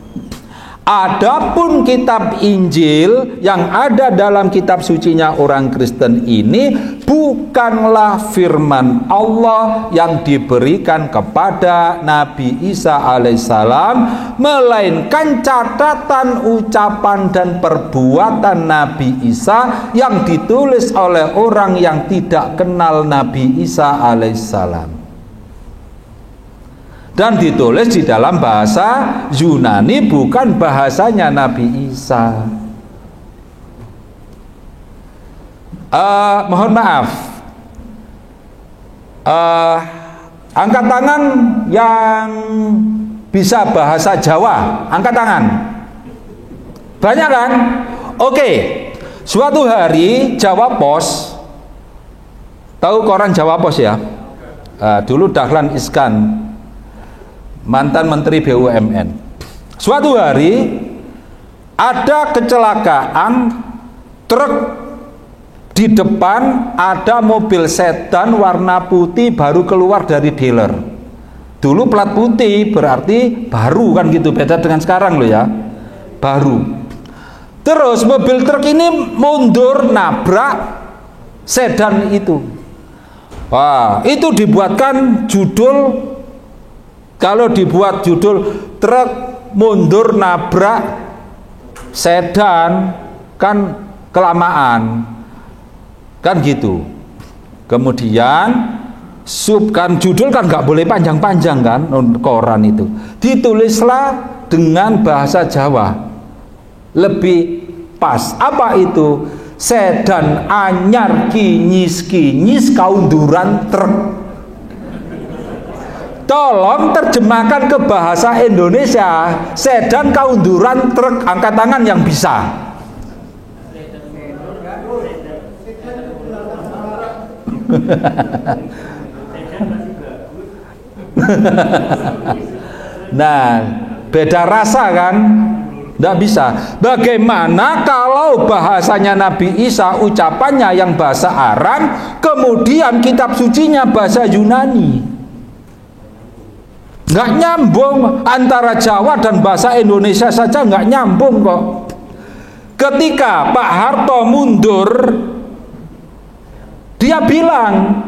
Adapun kitab Injil yang ada dalam kitab sucinya orang Kristen ini bukanlah firman Allah yang diberikan kepada Nabi Isa alaihissalam, melainkan catatan ucapan dan perbuatan Nabi Isa yang ditulis oleh orang yang tidak kenal Nabi Isa alaihissalam. Dan ditulis di dalam bahasa Yunani, bukan bahasanya Nabi Isa. Mohon maaf, Angkat tangan yang bisa bahasa Jawa, angkat tangan. Banyak kan? Oke. Suatu hari Jawa Pos, tahu koran Jawa Pos ya? Dulu Dahlan Iskan, mantan Menteri BUMN. Suatu hari ada kecelakaan truk, di depan ada mobil sedan warna putih baru keluar dari dealer. Dulu plat putih berarti baru kan gitu, beda dengan sekarang loh ya, baru. Terus mobil truk ini mundur nabrak sedan itu. Wah, itu dibuatkan judul, kalau dibuat judul truk mundur nabrak sedan kan kelamaan. Kan gitu. Kemudian kan judul kan nggak boleh panjang-panjang kan, koran itu ditulislah dengan bahasa Jawa lebih pas. Apa itu? Sedan anyar kinyis kaunduran truk. Tolong terjemahkan ke bahasa Indonesia, sedan kaunduran truk, angkat tangan yang bisa. Nah, beda rasa kan? Tidak bisa. Bagaimana kalau bahasanya Nabi Isa, ucapannya yang bahasa Aram, kemudian kitab sucinya bahasa Yunani? Nggak nyambung. Antara Jawa dan bahasa Indonesia saja nggak nyambung kok. Ketika Pak Harto mundur, dia bilang,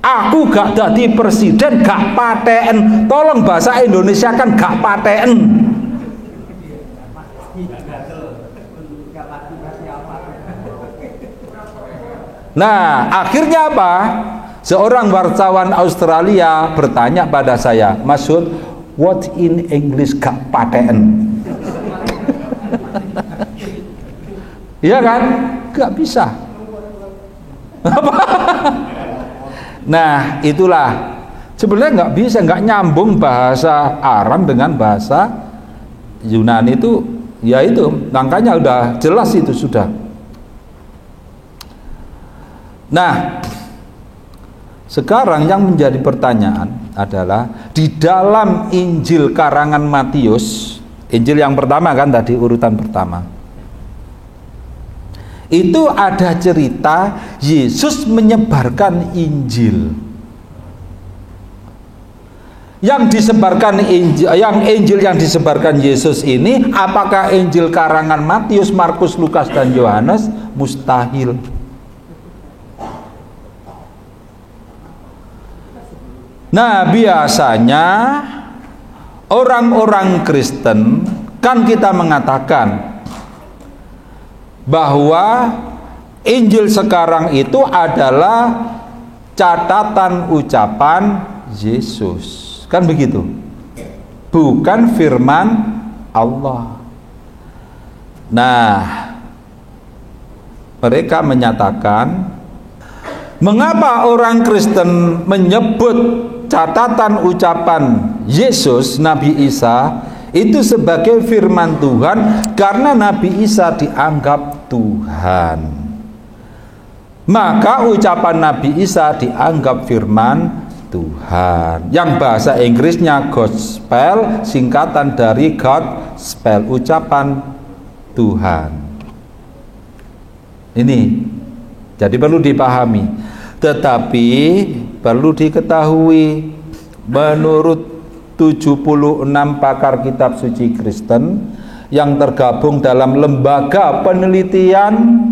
aku gak jadi presiden, gak paten. Tolong bahasa Indonesia kan gak paten. Nah, akhirnya apa? Seorang wartawan Australia bertanya pada saya, Masud, what in English gak paten? Iya kan? Gak bisa. Nah, itulah sebenarnya nggak bisa, nggak nyambung bahasa Aram dengan bahasa Yunani itu, ya itu makanya udah jelas itu sudah. Nah, sekarang yang menjadi pertanyaan adalah di dalam Injil karangan Matius, Injil yang pertama kan tadi urutan pertama. Itu ada cerita Yesus menyebarkan Injil. Yang disebarkan Injil yang disebarkan Yesus ini, apakah Injil karangan Matius, Markus, Lukas dan Yohanes? Mustahil. Nah, biasanya orang-orang Kristen kan kita mengatakan bahwa Injil sekarang itu adalah catatan ucapan Yesus, kan begitu, bukan firman Allah. Nah, mereka menyatakan, mengapa orang Kristen menyebut catatan ucapan Yesus, Nabi Isa itu sebagai firman Tuhan? Karena Nabi Isa dianggap Tuhan, maka ucapan Nabi Isa dianggap firman Tuhan. Yang bahasa Inggrisnya gospel, singkatan dari gospel, ucapan Tuhan. Ini jadi perlu dipahami. Tetapi perlu diketahui, menurut 76 pakar kitab suci Kristen yang tergabung dalam lembaga penelitian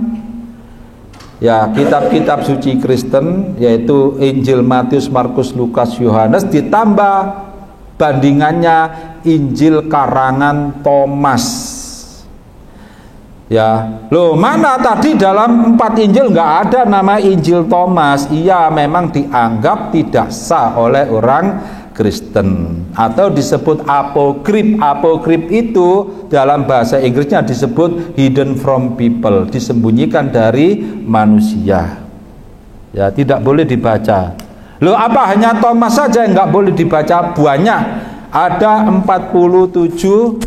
ya kitab-kitab suci Kristen, yaitu Injil Matius, Markus, Lukas, Yohanes, ditambah bandingannya Injil karangan Thomas. Ya, loh, mana tadi dalam 4 Injil nggak ada nama Injil Thomas? Iya, memang dianggap tidak sah oleh orang Kristen, atau disebut apokrip. Apokrip itu dalam bahasa Inggrisnya disebut hidden from people, disembunyikan dari manusia. Ya, tidak boleh dibaca. Loh, apa hanya Thomas saja yang nggak boleh dibaca? Banyak. Ada 47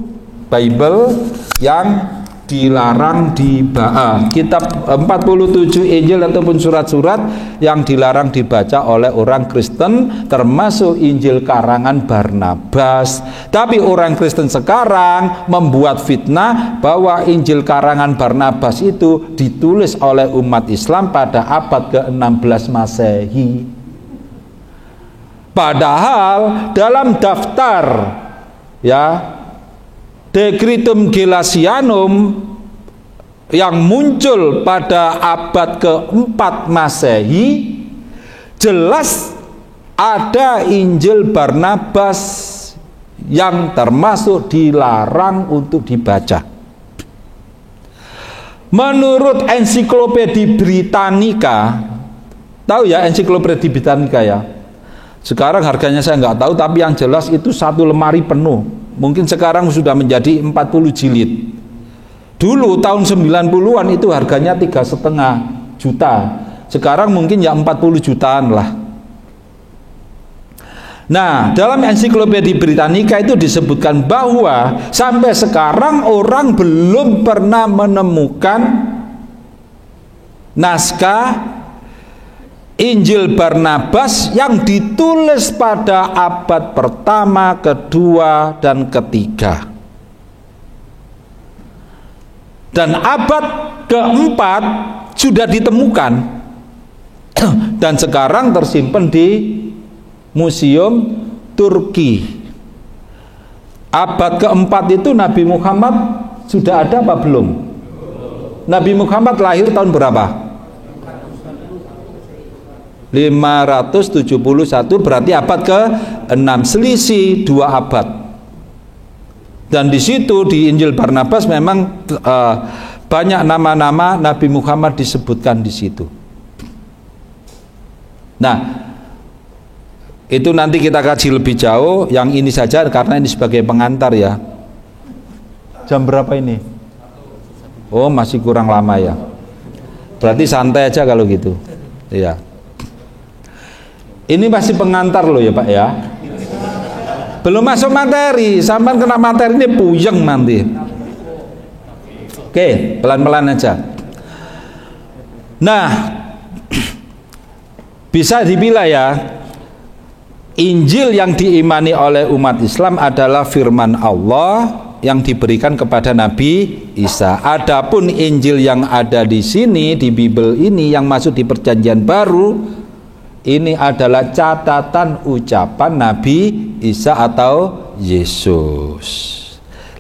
Bible yang dilarang dibaca. Kitab 47 Injil ataupun surat-surat yang dilarang dibaca oleh orang Kristen, termasuk Injil karangan Barnabas. Tapi orang Kristen sekarang membuat fitnah bahwa Injil karangan Barnabas itu ditulis oleh umat Islam pada abad ke-16 Masehi. Padahal dalam daftar Decretum Gelasianum yang muncul pada abad ke-4 Masehi jelas ada Injil Barnabas yang termasuk dilarang untuk dibaca. Menurut Ensiklopedia Britannica, tahu ya Ensiklopedia Britannica ya? Sekarang harganya saya nggak tahu, tapi yang jelas itu 1 lemari penuh. Mungkin sekarang sudah menjadi 40 jilid. Dulu tahun 90-an itu harganya 3,5 juta. Sekarang mungkin ya 40 jutaan lah. Nah, dalam Ensiklopedia Britannica itu disebutkan bahwa sampai sekarang orang belum pernah menemukan naskah Injil Barnabas yang ditulis pada abad pertama, kedua, dan ketiga. Dan abad keempat sudah ditemukan dan sekarang tersimpan di Museum Turki. Abad keempat itu Nabi Muhammad sudah ada apa belum? Nabi Muhammad lahir tahun berapa? 571, berarti abad ke-6, selisih 2 abad. Dan di situ di Injil Barnabas memang banyak nama-nama Nabi Muhammad disebutkan di situ. Nah, itu nanti kita kaji lebih jauh. Yang ini saja karena ini sebagai pengantar ya. Jam berapa ini? Oh, masih kurang lama ya. Berarti santai aja kalau gitu. Iya. Ini masih pengantar loh ya Pak ya. Belum masuk materi, sampai kena materi ini puyeng nanti. Oke, pelan-pelan aja. Nah, bisa dibilang ya, Injil yang diimani oleh umat Islam adalah firman Allah yang diberikan kepada Nabi Isa. Adapun Injil yang ada di sini di Bible ini yang masuk di Perjanjian Baru, ini adalah catatan ucapan Nabi Isa atau Yesus.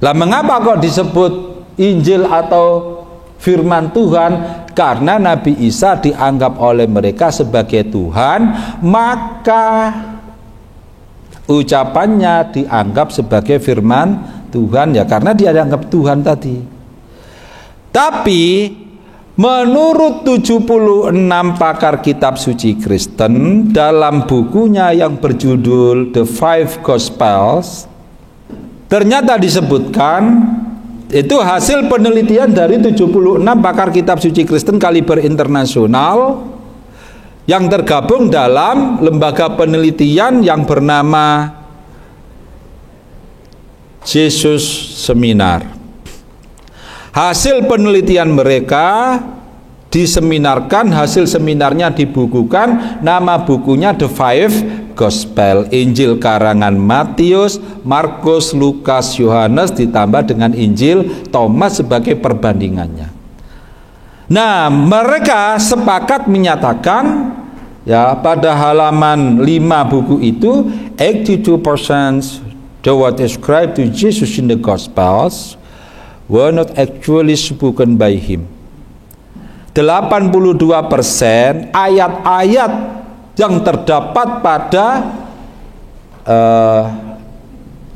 Lah mengapa kok disebut Injil atau firman Tuhan? Karena Nabi Isa dianggap oleh mereka sebagai Tuhan, maka ucapannya dianggap sebagai firman Tuhan ya, karena dia dianggap Tuhan tadi. Tapi menurut 76 pakar kitab suci Kristen dalam bukunya yang berjudul The Five Gospels, ternyata disebutkan itu hasil penelitian dari 76 pakar kitab suci Kristen kaliber internasional yang tergabung dalam lembaga penelitian yang bernama Jesus Seminar. Hasil penelitian mereka diseminarkan, hasil seminarnya dibukukan, nama bukunya The Five Gospel, Injil karangan Matius, Markus, Lukas, Yohanes ditambah dengan Injil Thomas sebagai perbandingannya. Nah, mereka sepakat menyatakan ya pada halaman 5 buku itu 82% the word ascribed to Jesus in the Gospels were not actually spoken by him. 82% ayat-ayat yang terdapat pada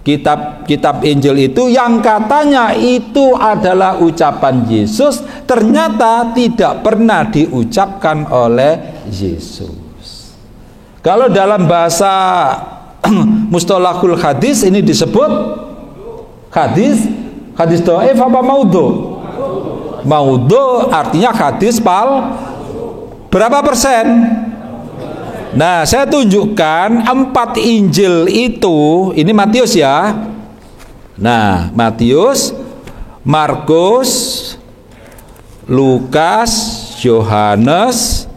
kitab Injil itu yang katanya itu adalah ucapan Yesus, ternyata tidak pernah diucapkan oleh Yesus. Kalau dalam bahasa mustalahul hadis ini disebut hadis dhaif apa maudhu? Maudhu artinya hadis berapa persen? Nah, saya tunjukkan 4 Injil itu, ini Matius ya. Nah, Matius, Markus, Lukas, Yohanes.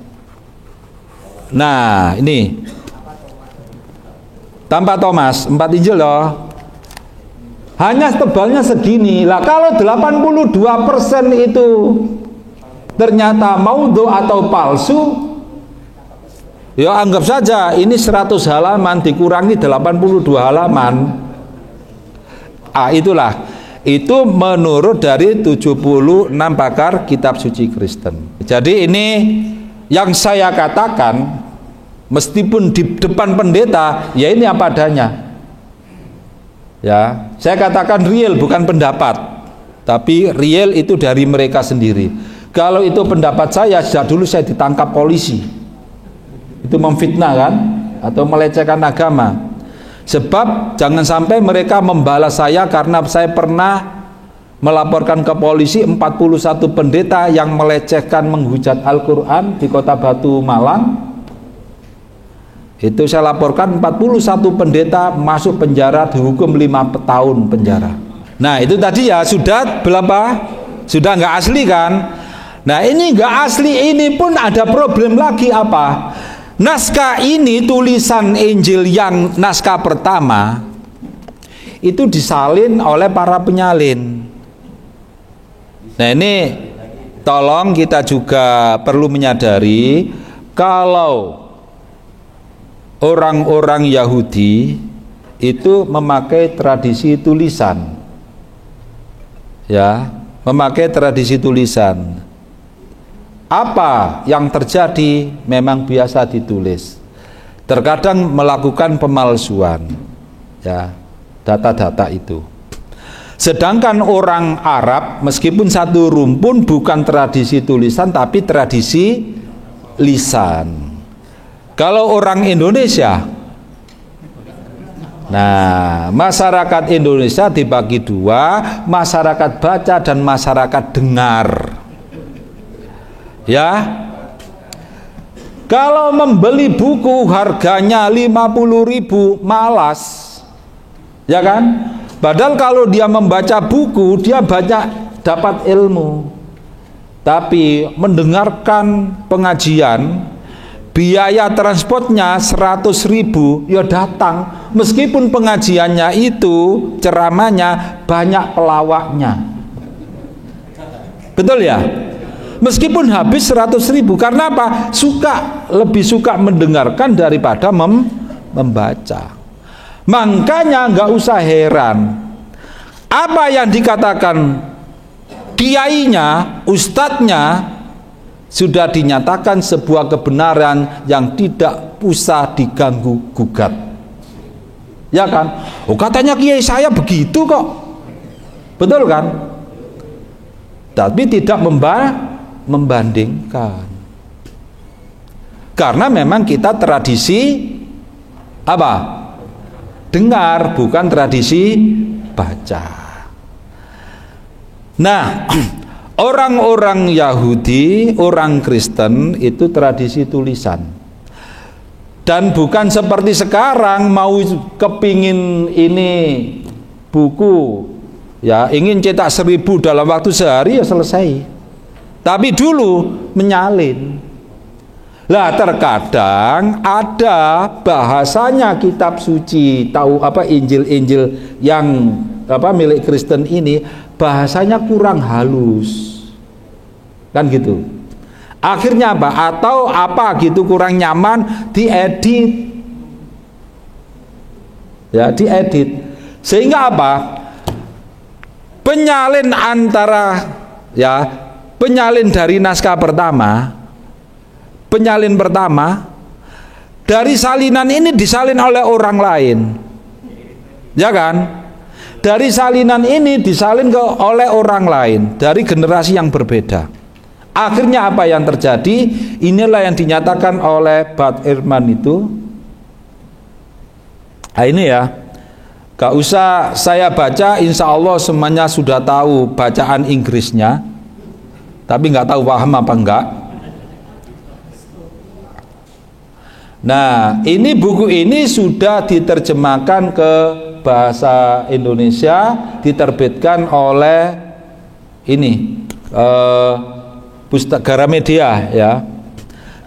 Nah, ini tanpa Thomas, 4 Injil loh. Hanya tebalnya segini. Lah kalau 82% itu ternyata maudhu atau palsu, ya anggap saja ini 100 halaman dikurangi 82 halaman. Itulah. Itu menurut dari 76 pakar kitab suci Kristen. Jadi ini yang saya katakan, meskipun di depan pendeta, ya ini apa adanya. Ya, saya katakan real bukan pendapat, tapi real itu dari mereka sendiri. Kalau itu pendapat saya, sejak dulu saya ditangkap polisi. Itu memfitnah kan, atau melecehkan agama. Sebab jangan sampai mereka membalas saya karena saya pernah melaporkan ke polisi 41 pendeta yang melecehkan menghujat Al-Quran di Kota Batu, Malang. Itu saya laporkan 41 pendeta masuk penjara, dihukum 5 tahun penjara. Nah itu tadi ya sudah berapa? Sudah nggak asli kan? Nah ini nggak asli, ini pun ada problem lagi apa? Naskah ini, tulisan Injil yang naskah pertama itu disalin oleh para penyalin. Nah ini tolong kita juga perlu menyadari kalau orang-orang Yahudi itu memakai tradisi tulisan, ya, memakai tradisi tulisan. Apa yang terjadi memang biasa ditulis. Terkadang melakukan pemalsuan, ya, data-data itu. Sedangkan orang Arab meskipun satu rumpun bukan tradisi tulisan tapi tradisi lisan. Kalau orang Indonesia, nah masyarakat Indonesia dibagi 2, masyarakat baca dan masyarakat dengar. Ya, kalau membeli buku harganya 50.000 malas, ya kan? Padahal kalau dia membaca buku dia banyak dapat ilmu. Tapi mendengarkan pengajian, biaya transportnya 100.000, ya datang. Meskipun pengajiannya itu ceramahnya banyak pelawaknya, betul ya? Meskipun habis 100.000, karena apa? Lebih suka mendengarkan daripada membaca. Makanya nggak usah heran apa yang dikatakan kiainya, ustadznya sudah dinyatakan sebuah kebenaran yang tidak usah diganggu gugat. Ya kan? Oh katanya kiai saya begitu kok. Betul kan? Tapi tidak membandingkan. Karena memang kita tradisi apa? Dengar, bukan tradisi baca. Nah, orang-orang Yahudi, orang Kristen itu tradisi tulisan. Dan bukan seperti sekarang mau kepingin ini buku, ya ingin cetak 1000 dalam waktu sehari ya selesai. Tapi dulu menyalin. Lah terkadang ada bahasanya kitab suci, tahu apa Injil-Injil yang apa milik Kristen ini bahasanya kurang halus. Kan gitu. Akhirnya apa? Atau apa gitu kurang nyaman, diedit. Ya, diedit. Sehingga apa? Penyalin antara ya, penyalin dari naskah pertama, penyalin pertama dari salinan ini disalin oleh orang lain, ya kan? Dari salinan ini disalin oleh orang lain dari generasi yang berbeda. Akhirnya apa yang terjadi? Inilah yang dinyatakan oleh Bart Ehrman itu. Nah ini ya, gak usah saya baca, insya Allah semuanya sudah tahu bacaan Inggrisnya, tapi nggak tahu paham apa enggak. Nah, ini buku ini sudah diterjemahkan ke bahasa Indonesia, diterbitkan oleh ini Pustaka Gramedia ya.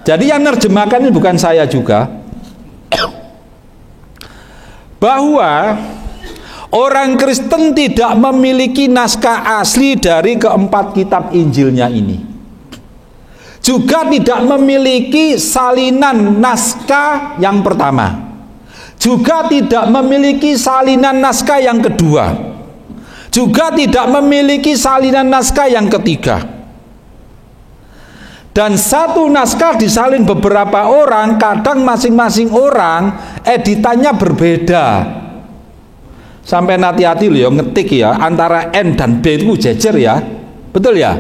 Jadi yang nerjemahkan ini bukan saya juga. Bahwa orang Kristen tidak memiliki naskah asli dari keempat kitab Injilnya ini. Juga tidak memiliki salinan naskah yang pertama. Juga tidak memiliki salinan naskah yang kedua. Juga tidak memiliki salinan naskah yang ketiga. Dan satu naskah disalin beberapa orang, kadang masing-masing orang editannya berbeda. Sampai hati-hati loh ngetik ya, antara N dan B itu jejer ya. Betul ya?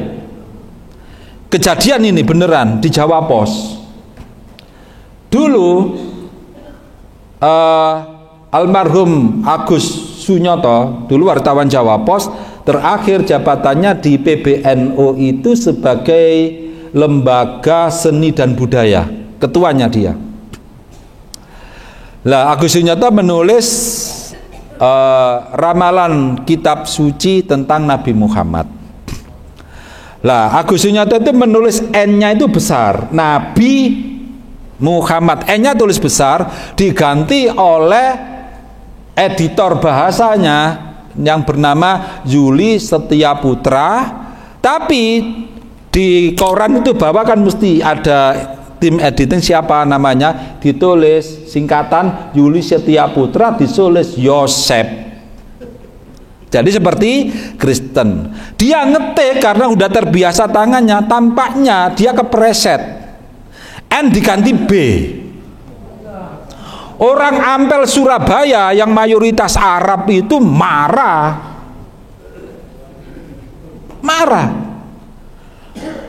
Kejadian ini beneran di Jawa Pos. Dulu almarhum Agus Sunyoto, dulu wartawan Jawa Pos, terakhir jabatannya di PBNU itu sebagai lembaga seni dan budaya, ketuanya dia. Lah Agus Sunyoto menulis ramalan kitab suci tentang Nabi Muhammad. Lah Agus Sunyoto itu menulis N-nya itu besar, Nabi Muhammad, N-nya tulis besar, diganti oleh editor bahasanya yang bernama Yuli Setiaputra. Tapi di koran itu bawakan mesti ada tim editing siapa namanya, ditulis singkatan Yuli Setiaputra, ditulis Yosep. Jadi seperti Kristen, dia ngetik karena udah terbiasa tangannya, tampaknya dia kepreset, N diganti B. Orang Ampel Surabaya yang mayoritas Arab itu marah.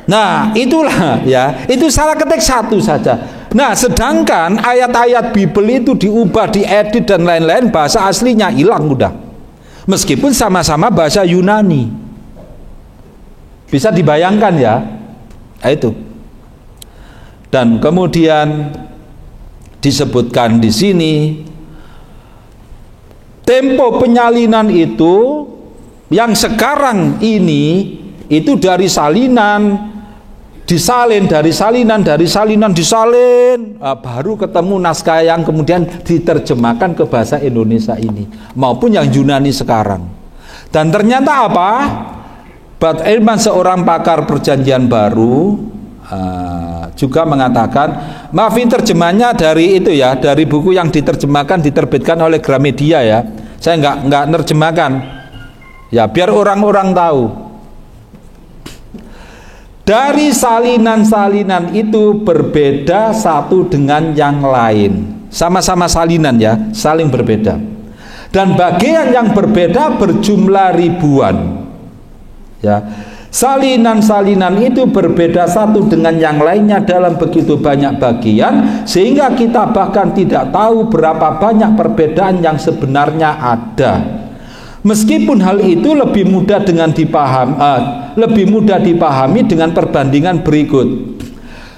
Nah itulah ya, itu salah ketik satu saja. Nah sedangkan ayat-ayat Bible itu diubah, diedit dan lain-lain, bahasa aslinya hilang udah. Meskipun sama-sama bahasa Yunani. Bisa dibayangkan ya. Nah, itu. Dan kemudian disebutkan di sini tempo penyalinan itu yang sekarang ini itu dari salinan disalin, disalin, baru ketemu naskah yang kemudian diterjemahkan ke bahasa Indonesia ini, maupun yang Yunani sekarang. Dan ternyata apa? Bart Ehrman, seorang pakar perjanjian baru, juga mengatakan, maafin terjemahnya dari itu ya, dari buku yang diterjemahkan, diterbitkan oleh Gramedia ya. Saya nggak nerjemahkan, ya biar orang-orang tahu. Dari salinan-salinan itu berbeda satu dengan yang lain. Sama-sama salinan ya, saling berbeda. Dan bagian yang berbeda berjumlah ribuan. Ya. Salinan-salinan itu berbeda satu dengan yang lainnya dalam begitu banyak bagian, sehingga kita bahkan tidak tahu berapa banyak perbedaan yang sebenarnya ada. Meskipun hal itu lebih mudah dipahami dengan perbandingan berikut.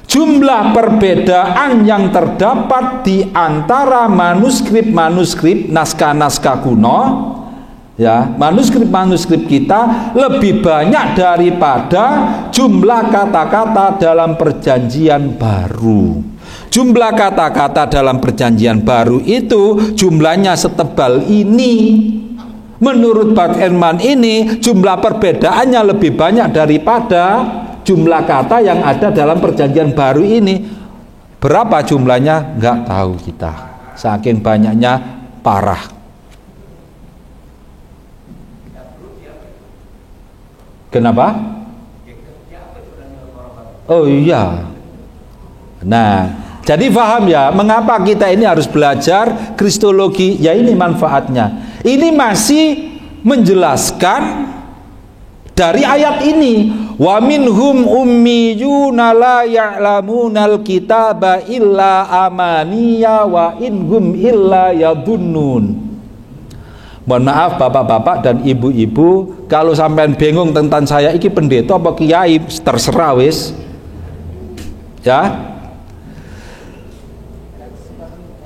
Jumlah perbedaan yang terdapat di antara manuskrip naskah-naskah kuno, ya, manuskrip kita lebih banyak daripada jumlah kata-kata dalam Perjanjian Baru. Jumlah kata-kata dalam Perjanjian Baru itu jumlahnya setebal ini. Menurut Bart Ehrman ini jumlah perbedaannya lebih banyak daripada jumlah kata yang ada dalam Perjanjian Baru ini. Berapa jumlahnya nggak tahu kita, saking banyaknya parah. Kenapa? Oh iya. Nah, jadi paham ya mengapa kita ini harus belajar kristologi. Ya ini manfaatnya. Ini masih menjelaskan dari ayat ini, wa minhum ummiyuna la ya'lamunal kitaba illa amaniya wa inhum illa yadunnun. Mohon maaf bapak-bapak dan ibu-ibu, kalau sampean bingung tentang saya iki pendeta apa kiai, terserah wis. Ya.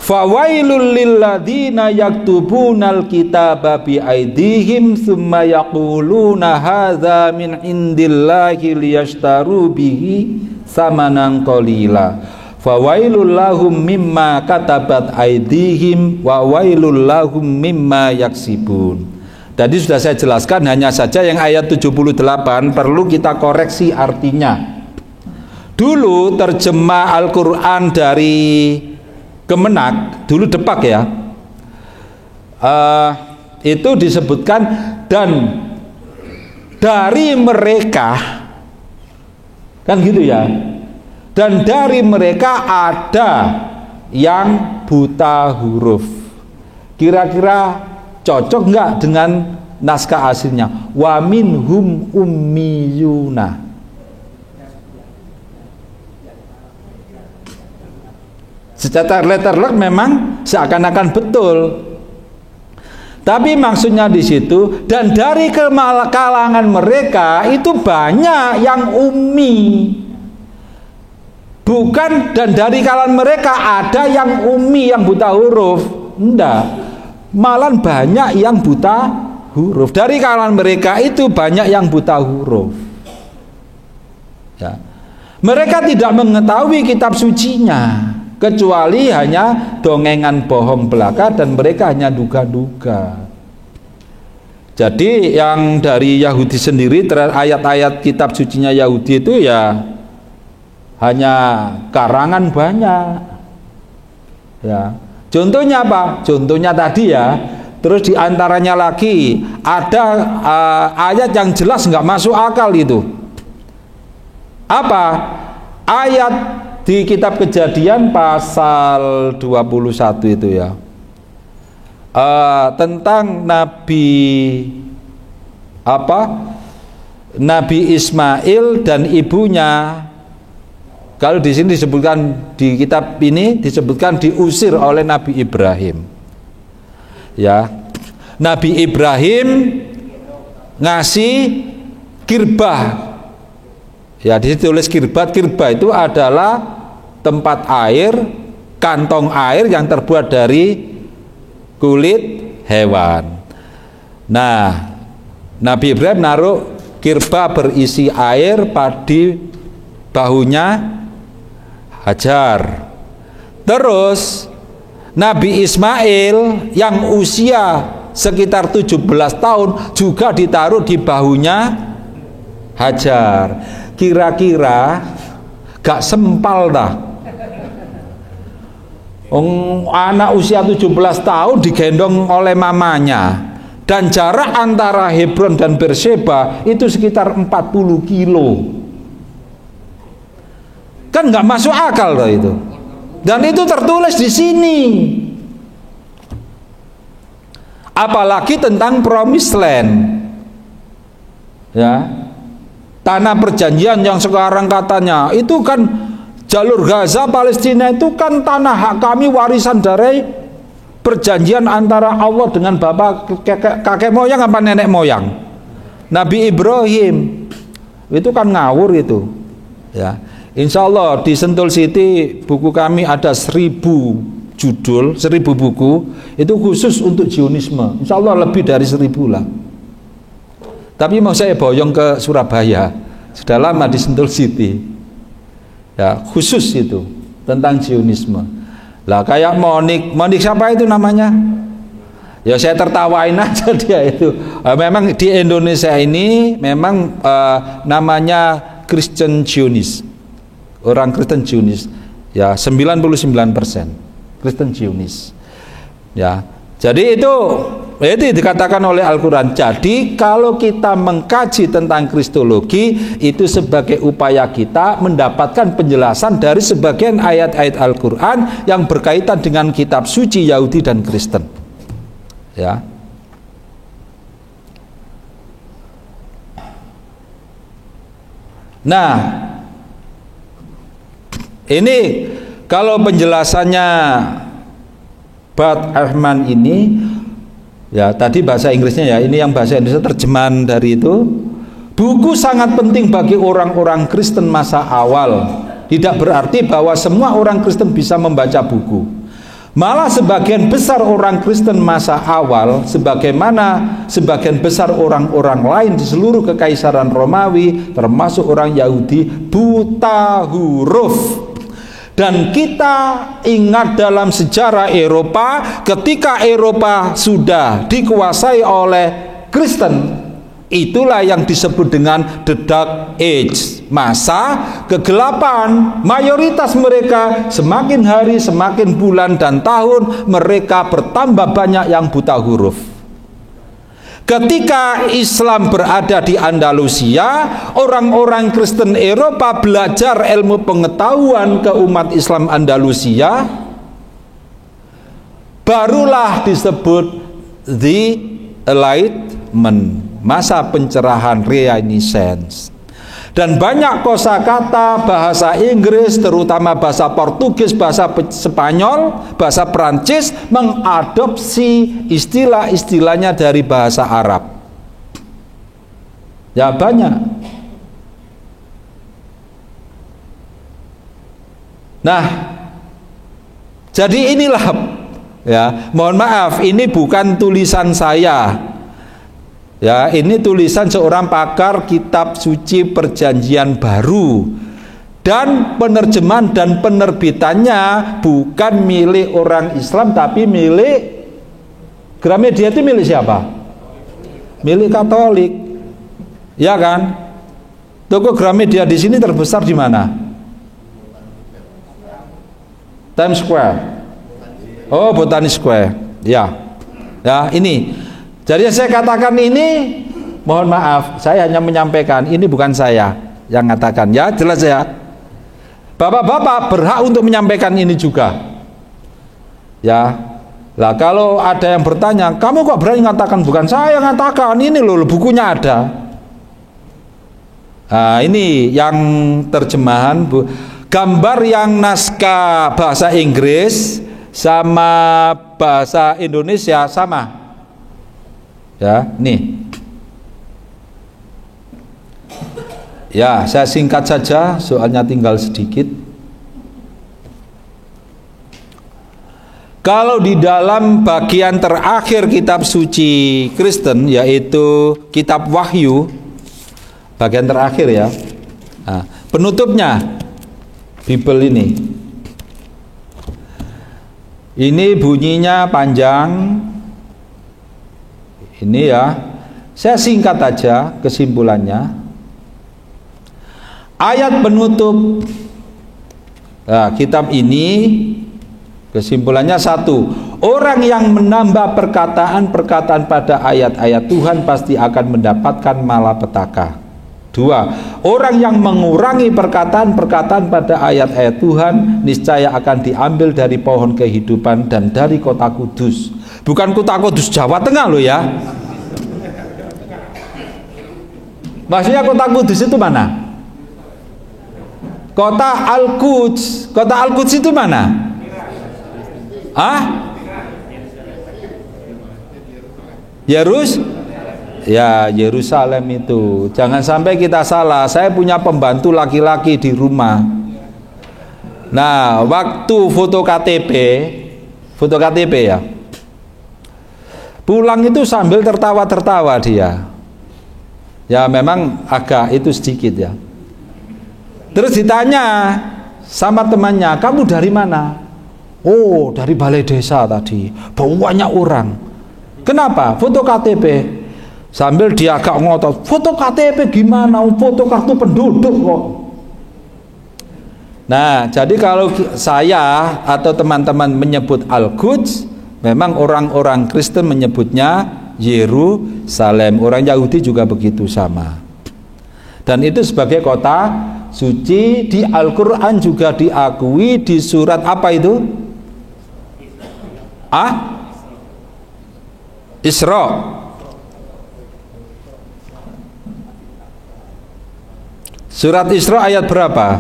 Fawailul lilladzina yaktubunal kitaba bi aidihim tsumma yaquluna hadza min indillahi liyashtaru bihi samanan qalila. Fawailul lahum mimma katabat aidihim wa wailul lahum mimma yaksibun. Tadi sudah saya jelaskan, hanya saja yang ayat 78 perlu kita koreksi artinya. Dulu terjemah Al-Quran dari Kemenak, dulu Depak ya, itu disebutkan dan dari mereka, kan gitu ya, dan dari mereka ada yang buta huruf. Kira-kira cocok nggak dengan naskah aslinya? Wa minhum ummiyuna. Secara letterlock memang seakan-akan betul, tapi maksudnya di situ dan dari kalangan mereka itu banyak yang ummi, bukan dan dari kalangan mereka ada yang ummi, yang buta huruf, enggak, malah banyak yang buta huruf. Dari kalangan mereka itu banyak yang buta huruf ya. Mereka tidak mengetahui kitab sucinya, kecuali hanya dongengan bohong belaka dan mereka hanya duga-duga. Jadi yang dari Yahudi sendiri, ayat-ayat kitab sucinya Yahudi itu ya hanya karangan banyak ya. Contohnya apa? Contohnya tadi ya. Terus diantaranya lagi ada ayat yang jelas nggak masuk akal itu. Apa? Ayat di kitab Kejadian pasal 21 itu ya, tentang Nabi Ismail dan ibunya. Kalau di sini disebutkan, di kitab ini disebutkan diusir oleh Nabi Ibrahim ya. Nabi Ibrahim ngasih kirbah ya, di situ tulis kirbat. Kirbah itu adalah tempat air, kantong air yang terbuat dari kulit hewan. Nah, Nabi Ibrahim naruh kirbah berisi air di bahunya Hajar. Terus Nabi Ismail yang usia sekitar 17 tahun juga ditaruh di bahunya Hajar. Kira-kira gak sempal dah. Anak usia 17 tahun digendong oleh mamanya, dan jarak antara Hebron dan Beersheba itu sekitar 40 kilo. Kan gak masuk akal loh itu. Dan itu tertulis di sini. Apalagi tentang Promised Land ya, tanah perjanjian yang sekarang katanya itu kan jalur Gaza Palestina, itu kan tanah hak kami, warisan dari perjanjian antara Allah dengan bapak kakek moyang apa nenek moyang Nabi Ibrahim. Itu kan ngawur itu ya. Insya Allah di Sentul City buku kami ada 1000 judul, 1000 buku itu khusus untuk Zionisme. Insya Allah lebih dari 1000 lah. Tapi mau saya boyong ke Surabaya, sudah lama di Sentul City ya, khusus itu tentang Zionisme. Lah kayak Monik siapa itu namanya? Ya saya tertawain aja dia itu. Memang di Indonesia ini memang namanya Christian Zionis, orang Kristen Zionis ya, 99% Kristen Zionis ya. Jadi itu dikatakan oleh Al-Quran. Jadi kalau kita mengkaji tentang Kristologi, itu sebagai upaya kita mendapatkan penjelasan dari sebagian ayat-ayat Al-Quran yang berkaitan dengan kitab suci Yahudi dan Kristen ya. Nah, ini kalau penjelasannya Bad Ahman ini ya, tadi bahasa Inggrisnya ya, ini yang bahasa Indonesia terjemahan dari itu. Buku sangat penting bagi orang-orang Kristen masa awal. Tidak berarti bahwa semua orang Kristen bisa membaca buku. Malah sebagian besar orang Kristen masa awal, sebagaimana sebagian besar orang-orang lain di seluruh kekaisaran Romawi, termasuk orang Yahudi, buta huruf. Dan kita ingat dalam sejarah Eropa, ketika Eropa sudah dikuasai oleh Kristen, itulah yang disebut dengan the Dark Age, masa kegelapan. Mayoritas mereka semakin hari, semakin bulan dan tahun, mereka bertambah banyak yang buta huruf. Ketika Islam berada di Andalusia, orang-orang Kristen Eropa belajar ilmu pengetahuan ke umat Islam Andalusia, barulah disebut the Enlightenment, masa pencerahan, Renaissance. Dan banyak kosakata bahasa Inggris, terutama bahasa Portugis, bahasa Spanyol, bahasa Prancis mengadopsi istilah-istilahnya dari bahasa Arab. Ya banyak. Nah, jadi inilah, ya, mohon maaf, ini bukan tulisan saya. Ya, ini tulisan seorang pakar kitab suci Perjanjian Baru, dan penerjemahan dan penerbitannya bukan milik orang Islam tapi milik Gramedia. Itu milik siapa? Milik Katolik, ya kan? Toko Gramedia di sini terbesar di mana? Times Square. Oh, Botanic Square. Ya, ya ini. Jadi saya katakan ini, mohon maaf, saya hanya menyampaikan, ini bukan saya yang mengatakan, ya jelas ya. Bapak-bapak berhak untuk menyampaikan ini juga. Ya, lah kalau ada yang bertanya, kamu kok berani mengatakan? Bukan saya yang mengatakan, ini loh bukunya ada. Nah, ini yang terjemahan, gambar yang naskah bahasa Inggris sama bahasa Indonesia sama. Ya, nih. Ya, saya singkat saja, soalnya tinggal sedikit. Kalau di dalam bagian terakhir kitab suci Kristen, yaitu kitab Wahyu, bagian terakhir ya. Nah, penutupnya Bible ini. Ini bunyinya panjang. Ini ya, saya singkat aja kesimpulannya. Ayat penutup kitab ini, kesimpulannya satu, orang yang menambah perkataan-perkataan pada ayat-ayat Tuhan pasti akan mendapatkan malapetaka. Dua, orang yang mengurangi perkataan-perkataan pada ayat-ayat Tuhan niscaya akan diambil dari pohon kehidupan dan dari kota kudus. Bukan kota kudus Jawa Tengah loh ya. Maksudnya kota kudus itu mana? Kota Al-Quds. Kota Al-Quds itu mana? Yerusalem itu. Jangan sampai kita salah. Saya punya pembantu laki-laki di rumah. Nah, waktu foto KTP ya, pulang itu sambil tertawa-tertawa dia. Ya memang agak itu sedikit ya. Terus ditanya sama temannya, kamu dari mana? Oh, dari balai desa tadi. Banyak orang. Kenapa? Foto KTP. Sambil dia agak ngotot, foto KTP gimana? Foto kartu penduduk kok. Nah, jadi kalau saya atau teman-teman menyebut Al-Quds, memang orang-orang Kristen menyebutnya Yerusalem. Orang Yahudi juga begitu sama. Dan itu sebagai kota suci. Di Al-Quran juga diakui di surat apa itu? Isra. Surat Isra ayat berapa?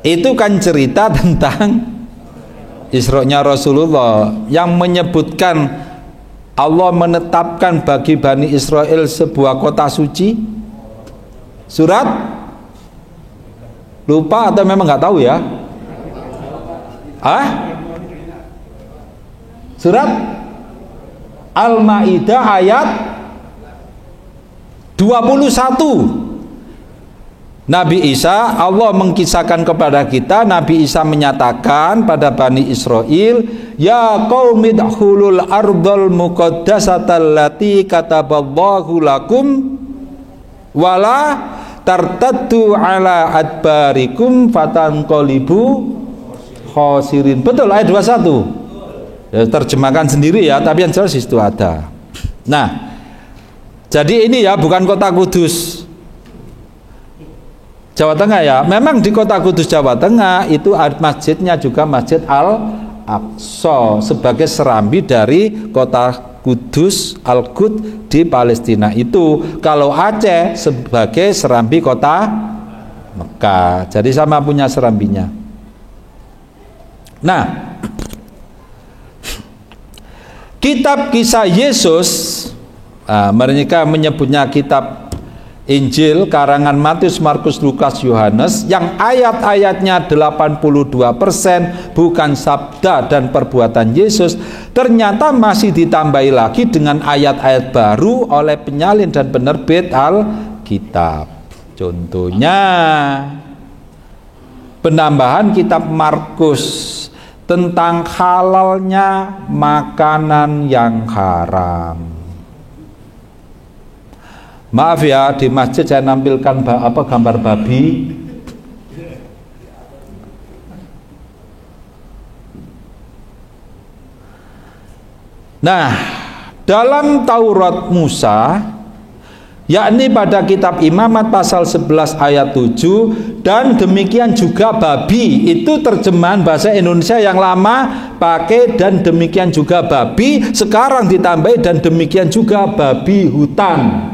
Itu kan cerita tentang Isra-nya Rasulullah, yang menyebutkan Allah menetapkan bagi Bani Israel sebuah kota suci. Surat Lupa atau memang nggak tahu ya? Surat Al-Maidah ayat 21. Nabi Isa, Allah mengkisahkan kepada kita, Nabi Isa menyatakan pada Bani Israel, ya qaumi dkhulul ardhal muqaddasatal lati kataballahu lakum wala tartaddu ala adbarikum fatanqalibu khasirin. Betul, ayat 21. Ya, terjemahkan sendiri ya, tapi yang jelas itu ada. Nah, jadi ini ya bukan kota Kudus Jawa Tengah ya. Memang di kota Kudus Jawa Tengah itu masjidnya juga Masjid Al-Aqsa sebagai serambi dari kota Kudus Al-Quds di Palestina itu. Kalau Aceh sebagai serambi kota Mekah. Jadi sama punya serambinya. Nah, kitab kisah Yesus, mereka menyebutnya kitab Injil karangan Matius, Markus, Lukas, Yohanes, yang ayat-ayatnya 82% bukan sabda dan perbuatan Yesus, ternyata masih ditambahi lagi dengan ayat-ayat baru oleh penyalin dan penerbit Alkitab. Contohnya penambahan kitab Markus tentang halalnya makanan yang haram. Maaf ya, di masjid saya nampilkan gambar babi. Nah, dalam Taurat Musa, yakni pada kitab Imamat pasal 11 ayat 7, dan demikian juga babi, itu terjemahan bahasa Indonesia yang lama pakai dan demikian juga babi, sekarang ditambahi dan demikian juga babi hutan.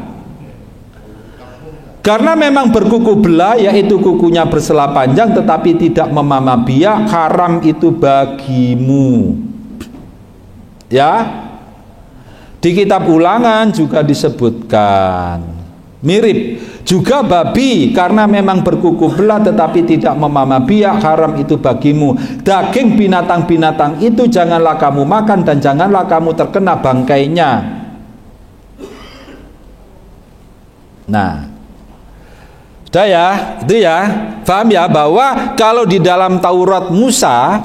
Karena memang berkuku belah, yaitu kukunya bersela panjang tetapi tidak memamah biak, haram itu bagimu. Ya, di kitab Ulangan juga disebutkan mirip. Juga babi, karena memang berkuku belah tetapi tidak memamah biak, haram itu bagimu. Daging binatang-binatang itu janganlah kamu makan dan janganlah kamu terkena bangkainya. Nah, sudah ya, itu ya, paham ya, bahwa kalau di dalam Taurat Musa,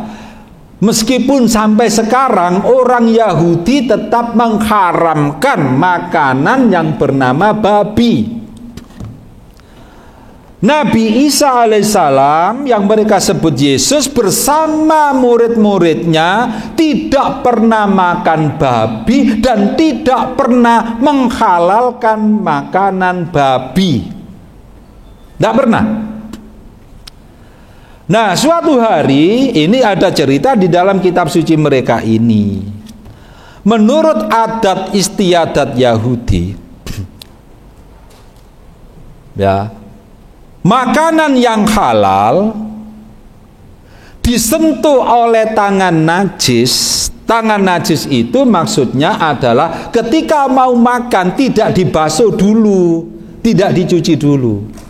meskipun sampai sekarang orang Yahudi tetap mengharamkan makanan yang bernama babi. Nabi Isa alaihissalam yang mereka sebut Yesus bersama murid-muridnya tidak pernah makan babi dan tidak pernah menghalalkan makanan babi. Tidak pernah. Nah, suatu hari ini ada cerita di dalam kitab suci mereka ini. Menurut adat istiadat Yahudi, ya, makanan yang halal disentuh oleh tangan najis. Tangan najis itu maksudnya adalah ketika mau makan tidak dibasuh dulu, tidak dicuci dulu.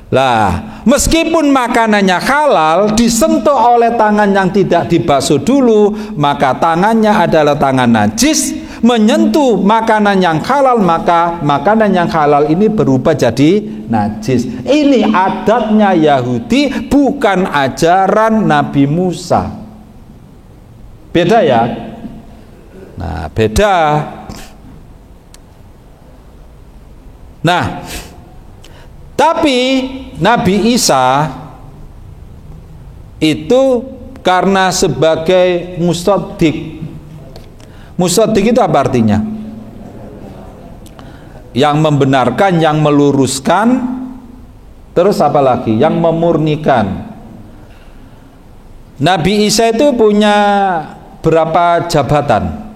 Lah, meskipun makanannya halal, disentuh oleh tangan yang tidak dibasuh dulu, maka tangannya adalah tangan najis, menyentuh makanan yang halal, maka makanan yang halal ini berubah jadi najis. Ini adatnya Yahudi, bukan ajaran Nabi Musa. Beda ya? Nah, beda. Nah, tapi Nabi Isa itu karena sebagai mustaddiq. Mustaddiq itu apa artinya? Yang membenarkan, yang meluruskan, terus apa lagi? Yang memurnikan. Nabi Isa itu punya berapa jabatan?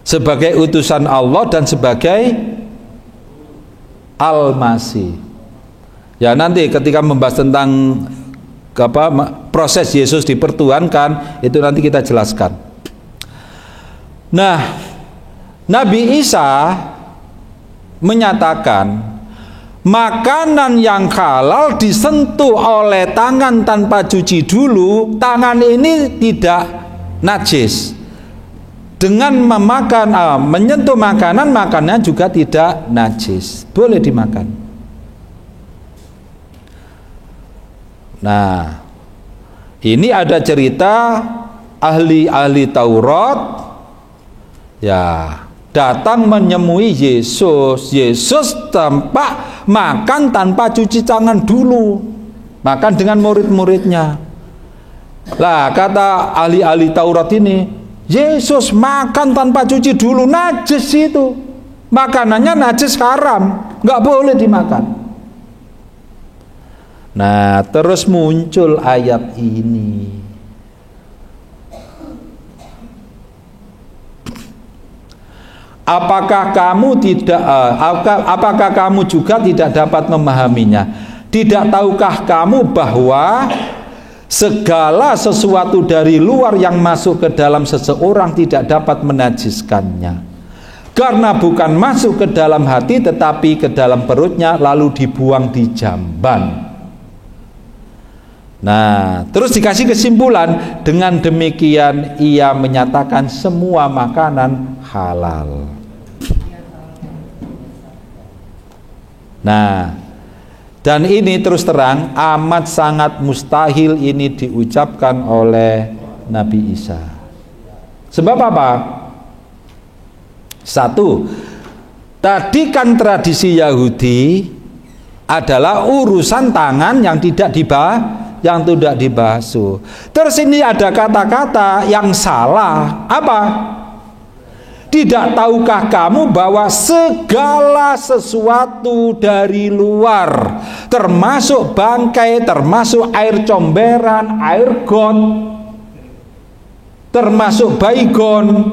Sebagai utusan Allah dan sebagai Al-Masih. Ya, nanti ketika membahas tentang proses Yesus dipertuhankan, itu nanti kita jelaskan. Nah, Nabi Isa menyatakan makanan yang halal disentuh oleh tangan tanpa cuci dulu, tangan ini tidak najis. Dengan menyentuh makanan, makannya juga tidak najis, boleh dimakan. Nah, ini ada cerita ahli Taurat ya datang menemui Yesus. Yesus tampak makan tanpa cuci tangan dulu, makan dengan murid-muridnya. Lah kata ahli Taurat ini, Yesus makan tanpa cuci dulu, najis itu, makanannya najis, haram, nggak boleh dimakan. Nah, terus muncul ayat ini. Apakah kamu juga tidak dapat memahaminya? Tidak tahukah kamu bahwa segala sesuatu dari luar yang masuk ke dalam seseorang tidak dapat menajiskannya? Karena bukan masuk ke dalam hati tetapi ke dalam perutnya lalu dibuang di jamban. Nah, terus dikasih kesimpulan, dengan demikian ia menyatakan semua makanan halal. Nah, dan ini terus terang amat sangat mustahil ini diucapkan oleh Nabi Isa. Sebab apa? Satu, tadi kan tradisi Yahudi adalah urusan tangan yang tidak dibasuh. Terus ini ada kata-kata yang salah. Apa? Tidak tahukah kamu bahwa segala sesuatu dari luar, termasuk bangkai, termasuk air comberan, air got, termasuk baygon,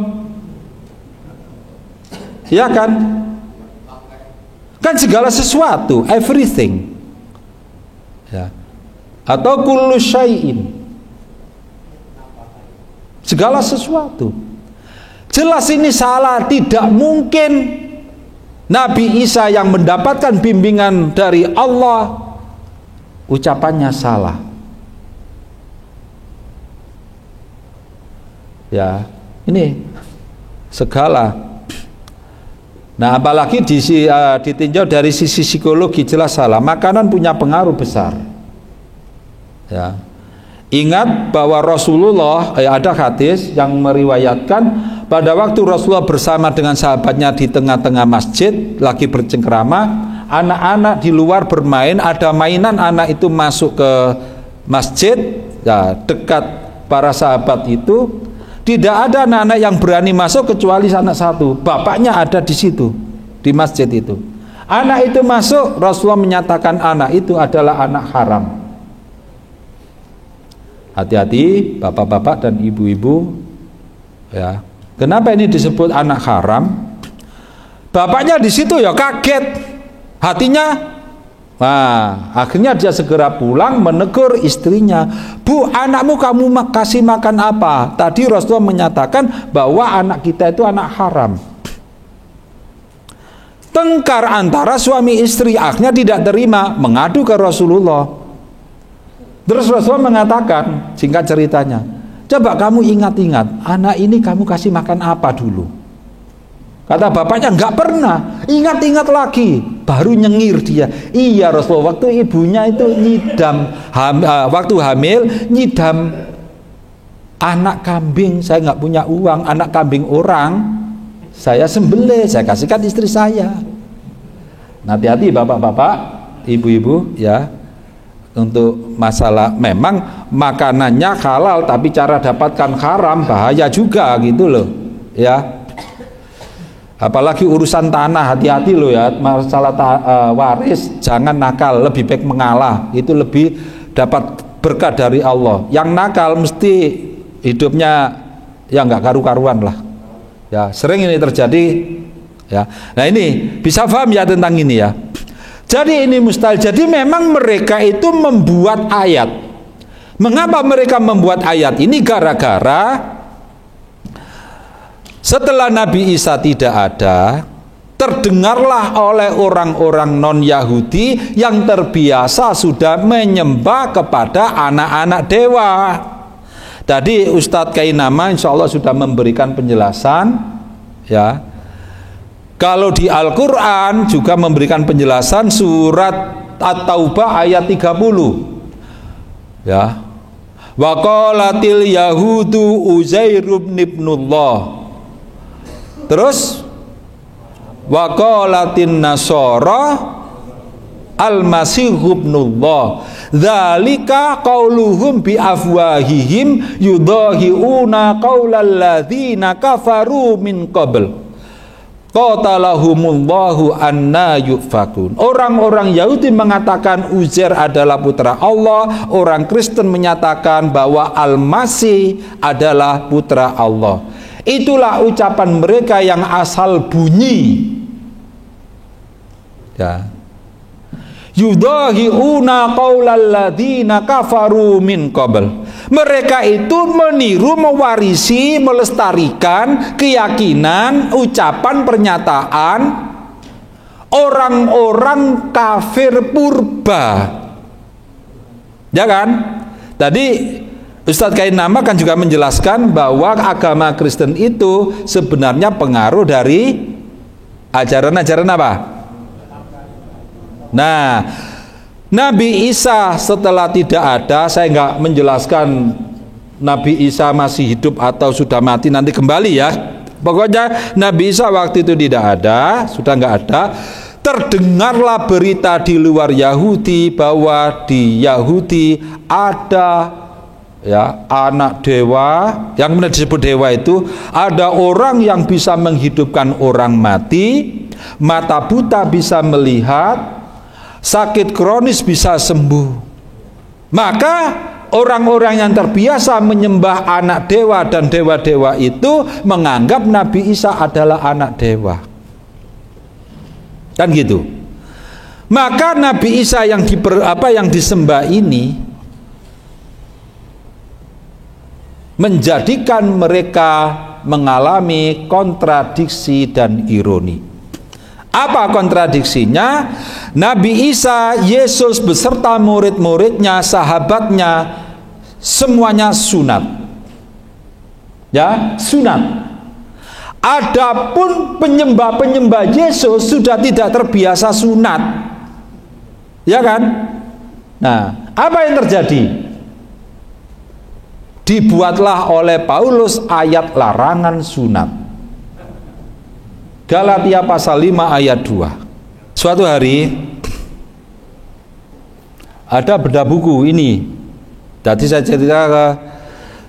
ya kan? Kan segala sesuatu, everything, ya. Atau kullu syai'in, segala sesuatu. Jelas ini salah. Tidak mungkin Nabi Isa yang mendapatkan bimbingan dari Allah ucapannya salah. Ya, ini segala. Nah, apalagi ditinjau dari sisi psikologi, jelas salah. Makanan punya pengaruh besar. Ya. Ingat bahwa Rasulullah, ada hadis yang meriwayatkan pada waktu Rasulullah bersama dengan sahabatnya di tengah-tengah masjid lagi bercengkrama, anak-anak di luar bermain, ada mainan anak itu masuk ke masjid, ya, dekat para sahabat itu, tidak ada anak-anak yang berani masuk kecuali anak satu, bapaknya ada di situ, di masjid itu. Anak itu masuk, Rasulullah menyatakan anak itu adalah anak haram. Hati-hati bapak-bapak dan ibu-ibu, ya. Kenapa ini disebut anak haram? Bapaknya di situ ya kaget, hatinya. Nah, akhirnya dia segera pulang menegur istrinya. Bu, anakmu kamu kasih makan apa? Tadi Rasulullah menyatakan bahwa anak kita itu anak haram. Tengkar antara suami istri, akhirnya tidak terima, mengadu ke Rasulullah. Terus Rasulullah mengatakan, singkat ceritanya, coba kamu ingat-ingat, anak ini kamu kasih makan apa dulu? Kata bapaknya, nggak pernah. Ingat-ingat lagi, baru nyengir dia. Iya Rasulullah, waktu ibunya itu nyidam, waktu hamil nyidam anak kambing. Saya nggak punya uang, anak kambing orang, saya sembelih, saya kasihkan istri saya. Nah, hati-hati bapak-bapak, ibu-ibu, ya. Untuk masalah memang makanannya halal tapi cara dapatkan haram, bahaya juga gitu loh, ya. Apalagi urusan tanah, hati-hati loh ya, masalah waris jangan nakal, lebih baik mengalah, itu lebih dapat berkat dari Allah. Yang nakal mesti hidupnya ya nggak karu-karuan lah, ya. Sering ini terjadi, ya. Nah, ini bisa paham ya tentang ini ya. Jadi ini mustahil. Jadi memang mereka itu membuat ayat. Mengapa mereka membuat ayat ini? Gara-gara setelah Nabi Isa tidak ada, terdengarlah oleh orang-orang non-Yahudi yang terbiasa sudah menyembah kepada anak-anak dewa. Tadi Ustadz Kainama insya Allah sudah memberikan penjelasan, ya. Kalau di Al-Quran juga memberikan penjelasan surat At-Taubah ayat 30, ya. Wa qalatil yahudu Uzair ibnullah. Terus wa qalatin nasara al-masih ibnullah. Dzalika qauluhum bi afwahihim yudahiuna qaulal ladzina kafaru min qabl. Qatalahumullahu anna yufakun. Orang-orang Yahudi mengatakan Uzair adalah putra Allah, orang Kristen menyatakan bahwa Al-Masih adalah putra Allah. Itulah ucapan mereka yang asal bunyi, ya. Yudahiuna qaulal ladzina kafaru min qabl. Mereka itu meniru, mewarisi, melestarikan keyakinan, ucapan, pernyataan orang-orang kafir purba, ya kan? Tadi Ustadz Kainama kan juga menjelaskan bahwa agama Kristen itu sebenarnya pengaruh dari ajaran-ajaran apa? Nah, Nabi Isa setelah tidak ada, saya nggak menjelaskan Nabi Isa masih hidup atau sudah mati, nanti kembali ya. Pokoknya Nabi Isa waktu itu tidak ada, sudah nggak ada. Terdengarlah berita di luar Yahudi bahwa di Yahudi ada, ya, anak dewa, yang kemudian disebut dewa itu, ada orang yang bisa menghidupkan orang mati, mata buta bisa melihat, sakit kronis bisa sembuh. Maka orang-orang yang terbiasa menyembah anak dewa dan dewa-dewa itu menganggap Nabi Isa adalah anak dewa, kan gitu. Maka Nabi Isa yang disembah ini menjadikan mereka mengalami kontradiksi dan ironi. Apa kontradiksinya? Nabi Isa, Yesus beserta murid-muridnya, sahabatnya, semuanya sunat, ya, sunat. Adapun penyembah-penyembah Yesus sudah tidak terbiasa sunat, ya kan? Nah, apa yang terjadi? Dibuatlah oleh Paulus ayat larangan sunat. Galatia pasal 5 ayat 2. Suatu hari ada bedah buku ini. Tadi saya cerita ke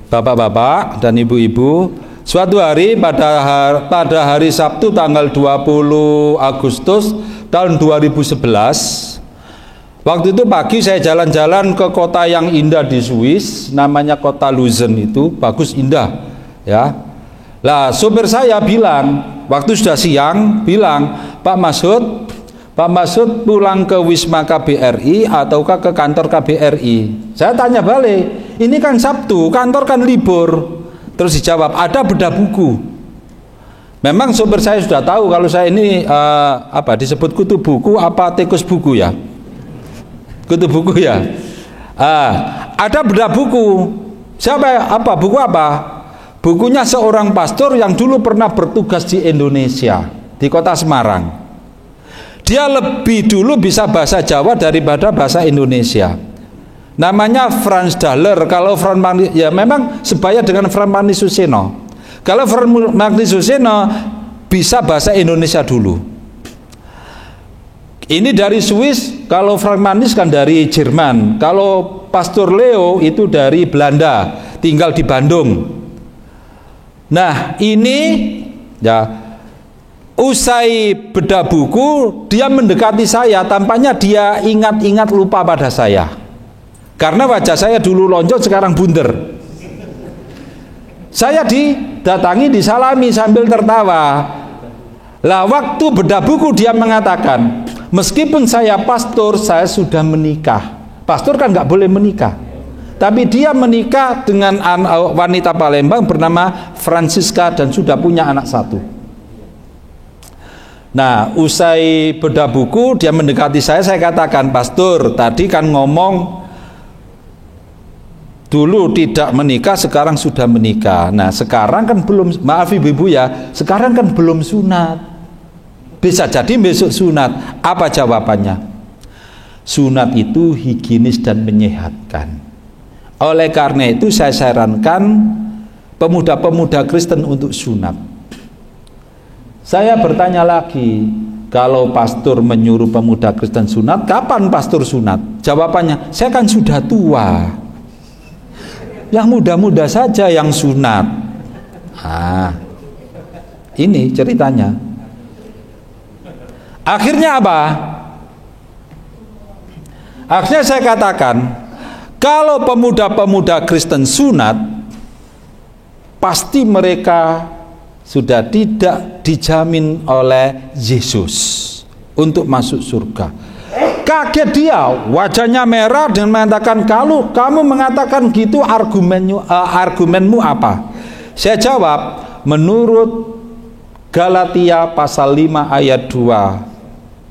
bapak-bapak dan ibu-ibu. Suatu hari pada hari Sabtu tanggal 20 Agustus tahun 2011. Waktu itu pagi saya jalan-jalan ke kota yang indah di Swiss, namanya kota Luzern itu, bagus indah, ya. Lah, sopir saya bilang, waktu sudah siang, bilang, Pak Masud pulang ke Wisma KBRI ataukah ke kantor KBRI? Saya tanya balik, ini kan Sabtu, kantor kan libur. Terus dijawab, ada bedah buku. Memang sopir saya sudah tahu kalau saya ini disebut kutu buku apa tikus buku ya? Kutu buku ya. Ada bedah buku. Siapa? Apa? Buku apa? Bukunya seorang pastor yang dulu pernah bertugas di Indonesia, di kota Semarang. Dia lebih dulu bisa bahasa Jawa daripada bahasa Indonesia. Namanya Frans Dahler. Kalau Frans Magni, ya memang sebaya dengan Frans Magni Suseno. Kalau Frans Magni Suseno bisa bahasa Indonesia dulu. Ini dari Swiss. Kalau Frans Magni kan dari Jerman. Kalau Pastor Leo itu dari Belanda, tinggal di Bandung. Nah, ini ya, usai bedah buku, dia mendekati saya, tampaknya dia ingat-ingat lupa pada saya. Karena wajah saya dulu lonjong, sekarang bunder. Saya didatangi, disalami sambil tertawa. Lah, waktu bedah buku dia mengatakan, meskipun saya pastor, saya sudah menikah. Pastor kan nggak boleh menikah. Tapi dia menikah dengan wanita Palembang bernama Francisca dan sudah punya anak satu. Nah, usai bedah buku, dia mendekati saya katakan, "Pastor, tadi kan ngomong dulu tidak menikah, sekarang sudah menikah. Nah, sekarang kan belum, maaf ibu-ibu ya, sekarang kan belum sunat. Bisa jadi besok sunat." Apa jawabannya? Sunat itu higienis dan menyehatkan. Oleh karena itu saya sarankan pemuda-pemuda Kristen untuk sunat. Saya bertanya lagi, kalau pastor menyuruh pemuda Kristen sunat, kapan pastor sunat? Jawabannya, saya kan sudah tua. Yang muda-muda saja yang sunat. Ini ceritanya. Akhirnya apa? Akhirnya saya katakan, kalau pemuda-pemuda Kristen sunat, pasti mereka sudah tidak dijamin oleh Yesus untuk masuk surga. Kaget dia, wajahnya merah dan mengatakan, "Kalau kamu mengatakan gitu, argumenmu apa?" Saya jawab, menurut Galatia pasal 5 ayat 2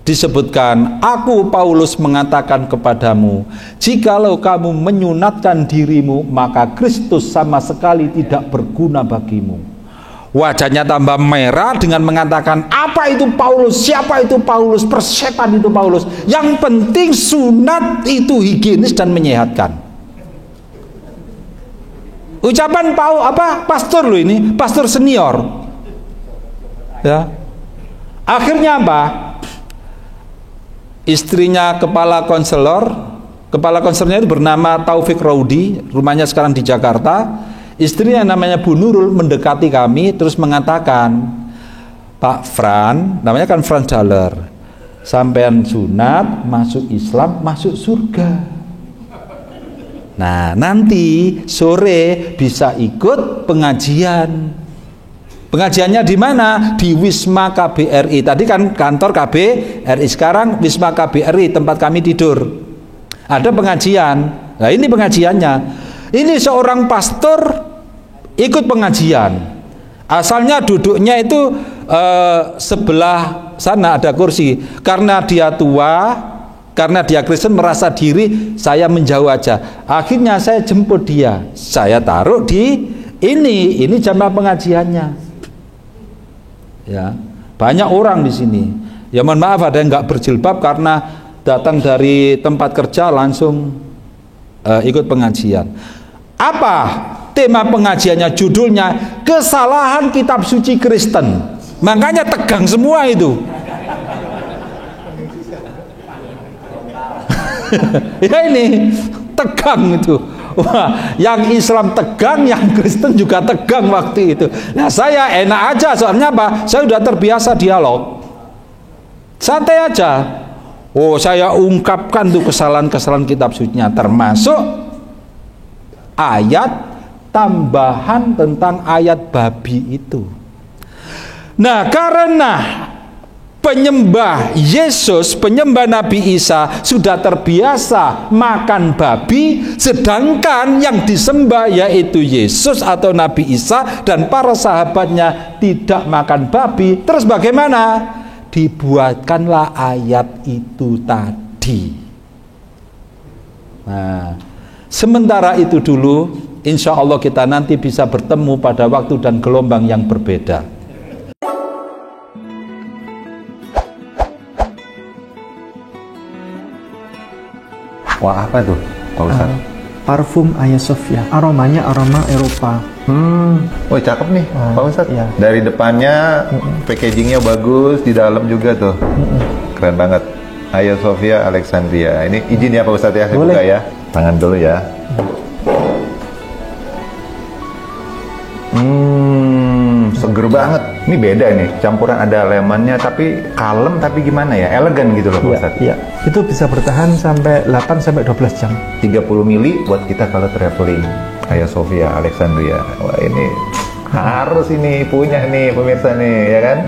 disebutkan, "Aku Paulus mengatakan kepadamu, jikalau kamu menyunatkan dirimu, maka Kristus sama sekali tidak berguna bagimu." Wajahnya tambah merah dengan mengatakan, "Apa itu Paulus? Siapa itu Paulus? Persetan itu Paulus. Yang penting sunat itu higienis dan menyehatkan." Ucapan pastor lo ini, pastor senior. Ya. Akhirnya apa? Istrinya kepala konselornya itu bernama Taufik Raudi, rumahnya sekarang di Jakarta. Istrinya yang namanya Bu Nurul mendekati kami terus mengatakan, "Pak Fran," namanya kan Fran Daler, "sampean sunat, masuk Islam, masuk surga. Nah, nanti sore bisa ikut pengajian." Pengajiannya di mana? Di Wisma KBRI. Tadi kan kantor KBRI, sekarang Wisma KBRI tempat kami tidur. Ada pengajian. Nah, ini pengajiannya. Ini seorang pastor ikut pengajian. Asalnya duduknya itu sebelah sana ada kursi. Karena dia tua, karena dia Kristen, merasa diri saya menjauh aja. Akhirnya saya jemput dia. Saya taruh di ini jamaah pengajiannya. Ya, banyak orang di sini. Ya mohon maaf ada yang nggak berjilbab karena datang dari tempat kerja langsung ikut pengajian. Apa tema pengajiannya? Judulnya kesalahan kitab suci Kristen. Makanya tegang semua itu. Ya ini tegang itu. Wah, yang Islam tegang, yang Kristen juga tegang waktu itu. Nah, saya enak aja, soalnya apa? Saya sudah terbiasa dialog. Santai aja. Oh, saya ungkapkan tuh kesalahan-kesalahan kitab sucinya, termasuk ayat tambahan tentang ayat babi itu. Nah, karena penyembah Yesus, penyembah Nabi Isa sudah terbiasa makan babi, sedangkan yang disembah yaitu Yesus atau Nabi Isa dan para sahabatnya tidak makan babi. Terus bagaimana? Dibuatkanlah ayat itu tadi. Nah, sementara itu dulu, insya Allah kita nanti bisa bertemu pada waktu dan gelombang yang berbeda. Wah, apa tuh Pak Ustadz? Parfum Hagia Sophia, aromanya aroma Eropa. Oh, cakep nih Pak Ustadz. Iya. Dari depannya packagingnya bagus, di dalam juga tuh keren banget. Hagia Sophia Alexandria. Ini izin ya Pak Ustadz ya, saya buka ya. Tangan dulu ya. Seger banget. Ini beda nih, campuran ada lemonnya tapi kalem tapi gimana ya, elegan gitu loh Pak Ustadz. Iya, itu bisa bertahan sampai 8-12 jam. 30 mili buat kita kalau traveling. Hagia Sophia Alexandria. Wah, ini harus ini punya nih pemirsa nih, ya kan?